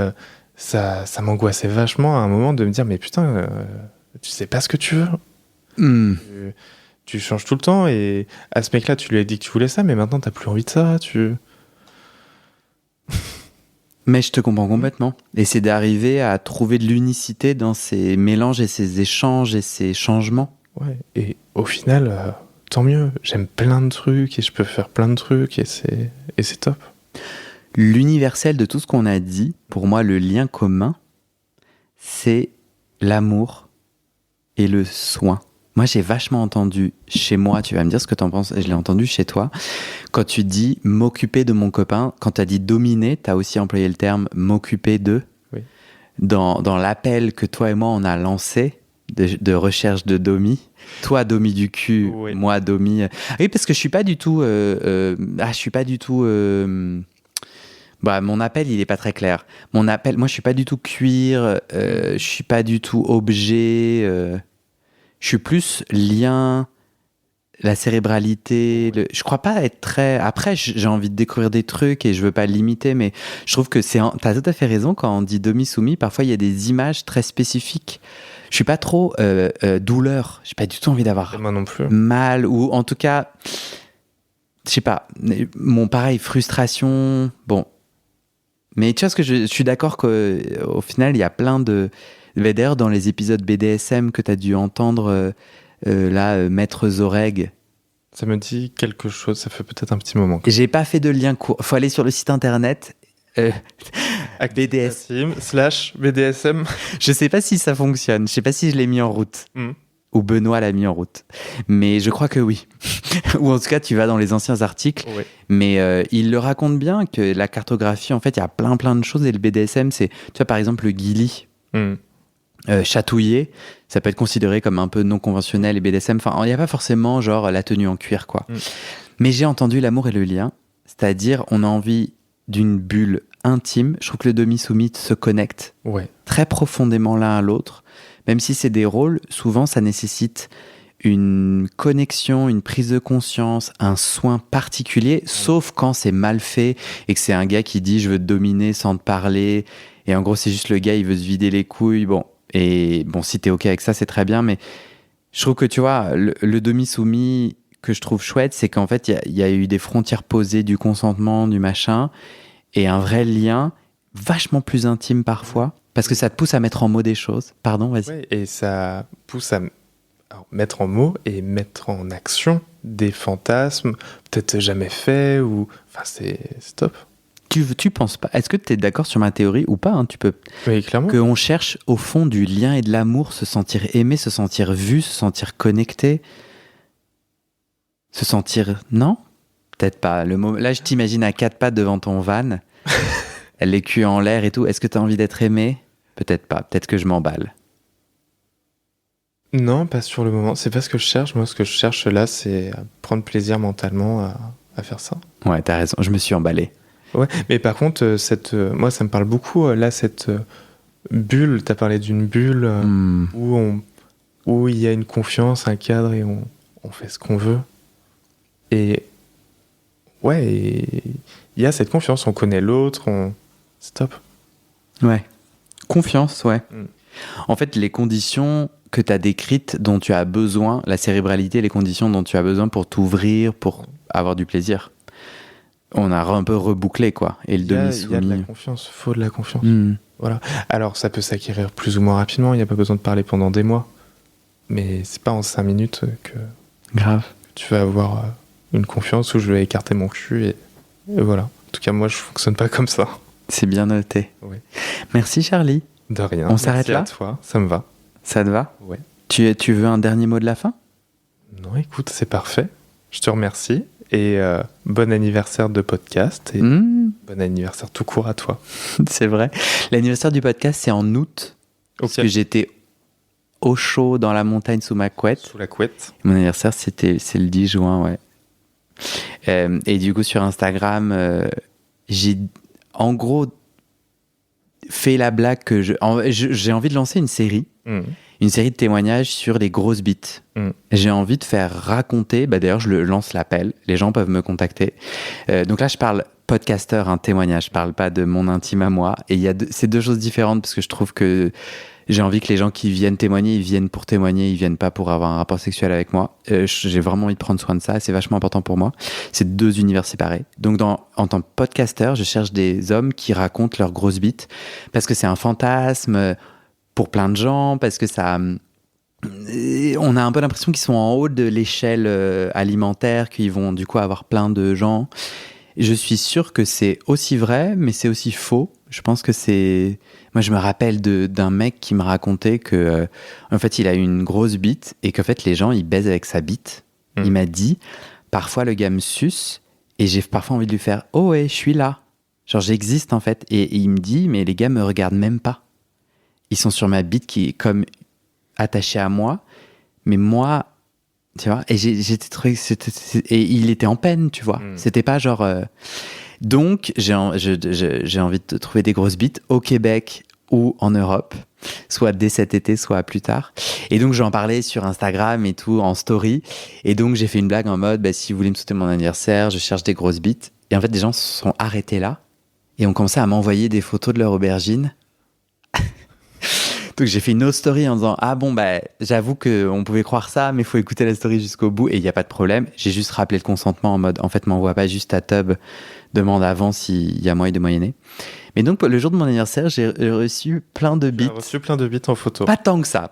ça m'angoissait vachement à un moment de me dire, mais putain, tu sais pas ce que tu veux. Tu changes tout le temps et à ce mec-là, tu lui as dit que tu voulais ça, mais maintenant, t'as plus envie de ça. Mais je te comprends complètement. Et c'est d'arriver à trouver de l'unicité dans ces mélanges et ces échanges et ces changements. Ouais. Et au final, tant mieux. J'aime plein de trucs et je peux faire plein de trucs et c'est top. L'universel de tout ce qu'on a dit, pour moi, le lien commun, c'est l'amour et le soin. Moi, j'ai vachement entendu chez moi, tu vas me dire ce que t'en penses, et je l'ai entendu chez toi, quand tu dis m'occuper de mon copain, quand tu as dit dominer, tu as aussi employé le terme m'occuper de. Oui. Dans l'appel que toi et moi, on a lancé de recherche de domi. Toi, domi du cul, moi, domi... Oui, parce que je suis pas du tout... mon appel, il est pas très clair. Mon appel, moi, je suis pas du tout cuir, je suis pas du tout objet... Je suis plus lien, la cérébralité. Je crois pas être très... Après, j'ai envie de découvrir des trucs et je veux pas limiter, mais je trouve que t'as tout à fait raison quand on dit demi-soumis. Parfois, il y a des images très spécifiques. Je suis pas trop douleur. J'ai pas du tout envie d'avoir moi non plus. Mal ou en tout cas, je sais pas. Pareil, frustration. Bon, mais tu vois ce que je suis d'accord qu'au final, il y a plein de... D'ailleurs, dans les épisodes BDSM que tu as dû entendre, Maître Zoreg. Ça me dit quelque chose, ça fait peut-être un petit moment. J'ai pas fait de lien court. Faut aller sur le site internet. BDSM. Je sais pas si ça fonctionne. Je sais pas si je l'ai mis en route. Ou Benoît l'a mis en route. Mais je crois que oui. Ou en tout cas, tu vas dans les anciens articles. Ouais. Mais il le raconte bien que la cartographie, en fait, il y a plein de choses. Et le BDSM, c'est, tu vois, par exemple, le ghillie. Chatouiller, ça peut être considéré comme un peu non conventionnel et BDSM. Enfin, il n'y a pas forcément genre la tenue en cuir, quoi. Mais j'ai entendu l'amour et le lien, c'est-à-dire on a envie d'une bulle intime. Je trouve que le demi-soumis se connecte très profondément l'un à l'autre. Même si c'est des rôles, souvent ça nécessite une connexion, une prise de conscience, un soin particulier, sauf quand c'est mal fait et que c'est un gars qui dit « je veux te dominer sans te parler ». Et en gros, c'est juste le gars, il veut se vider les couilles. Si t'es OK avec ça, c'est très bien. Mais je trouve que, tu vois, le demi-soumis que je trouve chouette, c'est qu'en fait, il y a eu des frontières posées du consentement, du machin, et un vrai lien vachement plus intime parfois, parce que ça te pousse à mettre en mots des choses. Pardon, vas-y. Ouais, et ça pousse à mettre en mots et mettre en action des fantasmes, peut-être jamais faits, ou... Enfin, c'est top. Tu penses pas? Est-ce que tu es d'accord sur ma théorie ou pas, hein, tu peux. Oui, clairement. Qu'on cherche au fond du lien et de l'amour, se sentir aimé, se sentir vu, se sentir connecté, se sentir... Non? Peut-être pas. Là, je t'imagine à 4 pattes devant ton van, les culs en l'air et tout. Est-ce que tu as envie d'être aimé? Peut-être pas. Peut-être que je m'emballe. Non, pas sur le moment. C'est pas ce que je cherche. Moi, ce que je cherche là, c'est à prendre plaisir mentalement à faire ça. Ouais, t'as raison. Je me suis emballé. Ouais, mais par contre, moi, ça me parle beaucoup, là, cette bulle. Tu as parlé d'une bulle où il y a une confiance, un cadre, et on fait ce qu'on veut. Et ouais, il y a cette confiance, on connaît l'autre, c'est top. Ouais, confiance, ouais. En fait, les conditions que tu as décrites, dont tu as besoin, la cérébralité, les conditions dont tu as besoin pour t'ouvrir, pour avoir du plaisir, on a un peu rebouclé, quoi. Et le demi-soumis... Il y a de la confiance, faut de la confiance. Voilà. Alors, ça peut s'acquérir plus ou moins rapidement, il n'y a pas besoin de parler pendant des mois. Mais c'est pas en 5 minutes que tu vas avoir une confiance où je vais écarter mon cul et voilà. En tout cas, moi, je fonctionne pas comme ça. C'est bien noté. Oui. Merci, Charlie. De rien. On s'arrête là ? Merci à toi, ça me va. Ça te va ? Ouais. Tu veux un dernier mot de la fin ? Non, écoute, c'est parfait. Je te remercie et bon anniversaire de podcast et bon anniversaire tout court à toi. C'est vrai. L'anniversaire du podcast, c'est en août. Parce que j'étais au chaud dans la montagne sous ma couette. Sous la couette. Mon anniversaire, c'est le 10 juin, ouais. Et du coup, sur Instagram, j'ai en gros fait la blague que j'ai envie de lancer une série. Une série de témoignages sur les grosses bites. J'ai envie de faire raconter, d'ailleurs je lance l'appel, les gens peuvent me contacter. Donc là je parle podcasteur, un témoignage, je parle pas de mon intime à moi. Et c'est deux choses différentes parce que je trouve que j'ai envie que les gens qui viennent témoigner, ils viennent pour témoigner, ils viennent pas pour avoir un rapport sexuel avec moi. J'ai vraiment envie de prendre soin de ça, c'est vachement important pour moi. C'est deux univers séparés. Donc en tant que podcasteur, je cherche des hommes qui racontent leurs grosses bites parce que c'est un fantasme pour plein de gens, parce que ça... On a un peu l'impression qu'ils sont en haut de l'échelle alimentaire, qu'ils vont du coup avoir plein de gens. Je suis sûr que c'est aussi vrai, mais c'est aussi faux. Je pense que c'est... Moi, je me rappelle d'un mec qui me racontait que, en fait, il a eu une grosse bite et qu'en fait, les gens, ils baisent avec sa bite. Il m'a dit, parfois, le gars me suce et j'ai parfois envie de lui faire « Oh ouais, je suis là ». Genre, j'existe, en fait. Et il me dit « Mais les gars me regardent même pas. Ils sont sur ma bite qui est comme attachée à moi. Mais moi... » Tu vois, et j'étais et il était en peine, tu vois. C'était pas genre... Donc, j'ai envie de trouver des grosses bites au Québec ou en Europe, soit dès cet été, soit plus tard. Et donc, j'en parlais sur Instagram et tout, en story. Et donc, j'ai fait une blague en mode, si vous voulez me souhaiter mon anniversaire, je cherche des grosses bites. Et en fait, des gens se sont arrêtés là et ont commencé à m'envoyer des photos de leur aubergine. Donc j'ai fait une autre story en disant j'avoue qu'on pouvait croire ça, mais il faut écouter la story jusqu'au bout et il n'y a pas de problème. J'ai juste rappelé le consentement en mode en fait m'envoie pas juste ta tub, demande avant s'il y a moyen de moyenner. Mais donc le jour de mon anniversaire, j'ai reçu plein de bites. J'ai reçu plein de bites en photo. Pas tant que ça.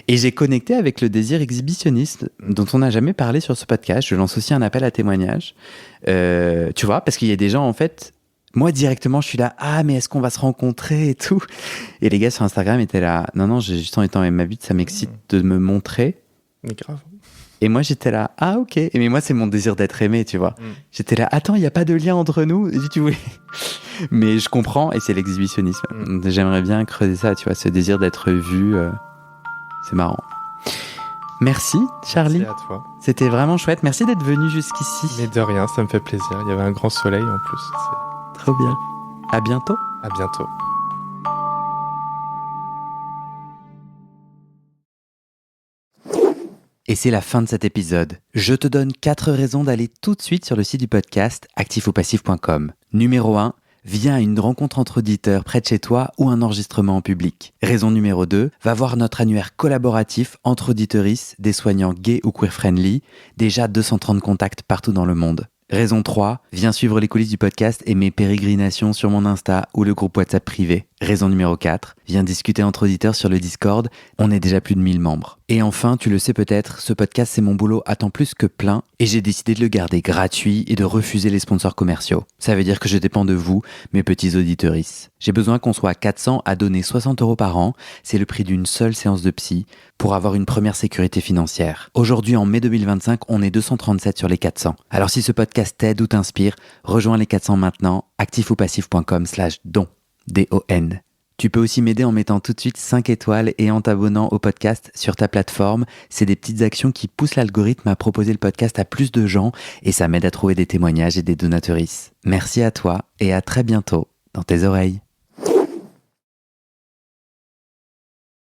Et j'ai connecté avec le désir exhibitionniste dont on n'a jamais parlé sur ce podcast. Je lance aussi un appel à témoignage. Tu vois, parce qu'il y a des gens en fait... Moi, directement, je suis là, mais est-ce qu'on va se rencontrer et tout ? Et les gars sur Instagram étaient là, non, j'ai juste envie de ma bite, ça m'excite de me montrer. Mais grave. Et moi, j'étais là, ok. Mais moi, c'est mon désir d'être aimé, tu vois. J'étais là, attends, il n'y a pas de lien entre nous ? Et tu voulais... Mais je comprends, et c'est l'exhibitionnisme. J'aimerais bien creuser ça, tu vois, ce désir d'être vu. C'est marrant. Merci, Charlie. Merci à toi. C'était vraiment chouette. Merci d'être venu jusqu'ici. Mais de rien, ça me fait plaisir. Il y avait un grand soleil en plus. Trop bien. À bientôt. À bientôt. Et c'est la fin de cet épisode. Je te donne 4 raisons d'aller tout de suite sur le site du podcast actifopassif.com. Numéro 1, viens à une rencontre entre auditeurs près de chez toi ou un enregistrement en public. Raison numéro 2, va voir notre annuaire collaboratif entre auditeuristes, des soignants gays ou queer-friendly, déjà 230 contacts partout dans le monde. Raison 3, viens suivre les coulisses du podcast et mes pérégrinations sur mon Insta ou le groupe WhatsApp privé. Raison numéro 4, viens discuter entre auditeurs sur le Discord, on est déjà plus de 1000 membres. Et enfin, tu le sais peut-être, ce podcast c'est mon boulot à temps plus que plein et j'ai décidé de le garder gratuit et de refuser les sponsors commerciaux. Ça veut dire que je dépends de vous, mes petits auditeuristes. J'ai besoin qu'on soit 400 à donner 60 € par an, c'est le prix d'une seule séance de psy, pour avoir une première sécurité financière. Aujourd'hui, en mai 2025, on est 237 sur les 400. Alors si ce podcast t'aide ou t'inspire, rejoins les 400 maintenant, actifopassif.com/don. D-O-N. Tu peux aussi m'aider en mettant tout de suite 5 étoiles et en t'abonnant au podcast sur ta plateforme. C'est des petites actions qui poussent l'algorithme à proposer le podcast à plus de gens et ça m'aide à trouver des témoignages et des donateurices. Merci à toi et à très bientôt dans tes oreilles.